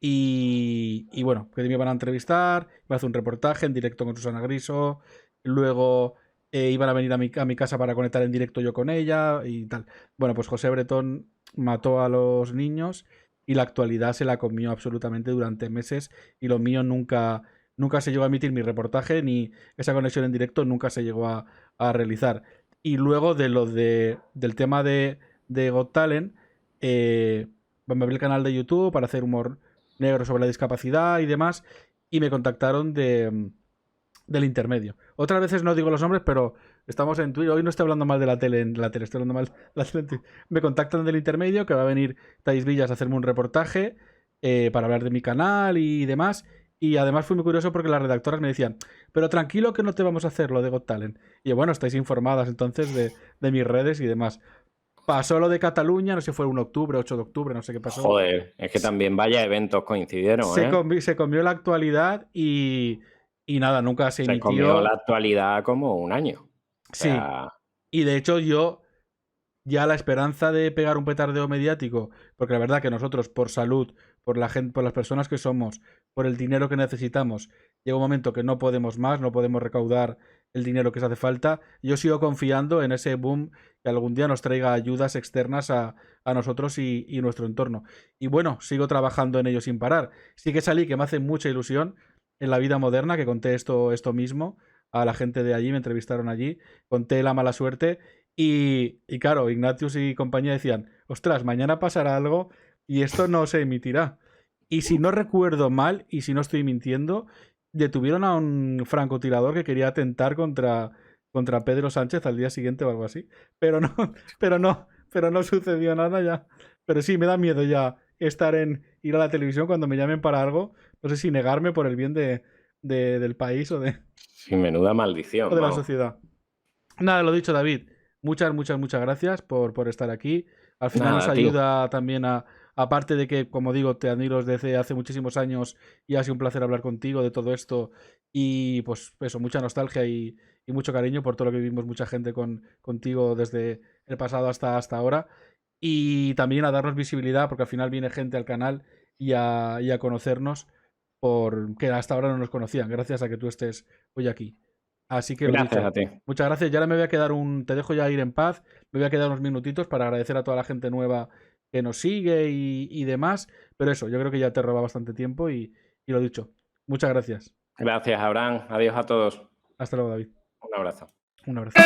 Y bueno, que me iban a entrevistar, iban a hacer un reportaje en directo con Susana Griso. Luego iban a venir a mi casa para conectar en directo yo con ella y tal. Bueno, pues José Bretón mató a los niños y la actualidad se la comió absolutamente durante meses y lo mío nunca se llegó a emitir mi reportaje ni esa conexión en directo nunca se llegó a realizar. Y luego del tema de Got Talent, me abrí el canal de YouTube para hacer humor negro sobre la discapacidad y demás, y me contactaron del intermedio. Otras veces no digo los nombres, pero estamos en Twitter. Hoy no estoy hablando mal de la tele, estoy hablando mal de la tele. Me contactan del intermedio, que va a venir Thais Villas a hacerme un reportaje para hablar de mi canal y demás. Y además fui muy curioso porque las redactoras me decían, pero tranquilo que no te vamos a hacer lo de Got Talent. Y yo, bueno, estáis informadas entonces de mis redes y demás. Pasó lo de Cataluña, no sé si fue 1 de octubre, 8 de octubre, no sé qué pasó. Joder, es que también vaya eventos coincidieron, ¿eh? Se comió la actualidad y nada, nunca se Se comió la emitió. actualidad como un año. O Sí, sea, y de hecho yo ya la esperanza de pegar un petardeo mediático, porque la verdad que nosotros por salud, por la gente, por las personas que somos, por el dinero que necesitamos, llega un momento que no podemos más, no podemos recaudar el dinero que se hace falta. Yo sigo confiando en ese boom que algún día nos traiga ayudas externas a nosotros y nuestro entorno. Y bueno, sigo trabajando en ello sin parar. Sí que salí, que me hace mucha ilusión en la vida moderna, que conté esto mismo a la gente de allí, me entrevistaron allí, conté la mala suerte y claro, Ignatius y compañía decían, ostras, mañana pasará algo y esto no se emitirá. Y si no recuerdo mal, y si no estoy mintiendo, detuvieron a un francotirador que quería atentar contra Pedro Sánchez al día siguiente o algo así. Pero no, pero no sucedió nada ya. Pero sí, me da miedo ya ir a la televisión cuando me llamen para algo. No sé si negarme por el bien del país Sí, menuda o maldición, de la vamos. sociedad. Nada, lo dicho, David. Muchas gracias por estar aquí. Al final Nada, nos a ti. ayuda también aparte de que, como digo, te admiro desde hace muchísimos años y ha sido un placer hablar contigo de todo esto. Y pues eso, mucha nostalgia y mucho cariño por todo lo que vivimos mucha gente contigo desde el pasado hasta ahora. Y también a darnos visibilidad, porque al final viene gente al canal y a conocernos porque hasta ahora no nos conocían, gracias a que tú estés hoy aquí. Así que lo Gracias a dicho, ti. muchas gracias. Y ahora me voy a quedar te dejo ya ir en paz, me voy a quedar unos minutitos para agradecer a toda la gente nueva que nos sigue y demás. Pero eso, yo creo que ya te roba bastante tiempo y lo dicho. Muchas gracias. Gracias, Abraham. Adiós a todos. Hasta luego, David. Un abrazo. Un abrazo.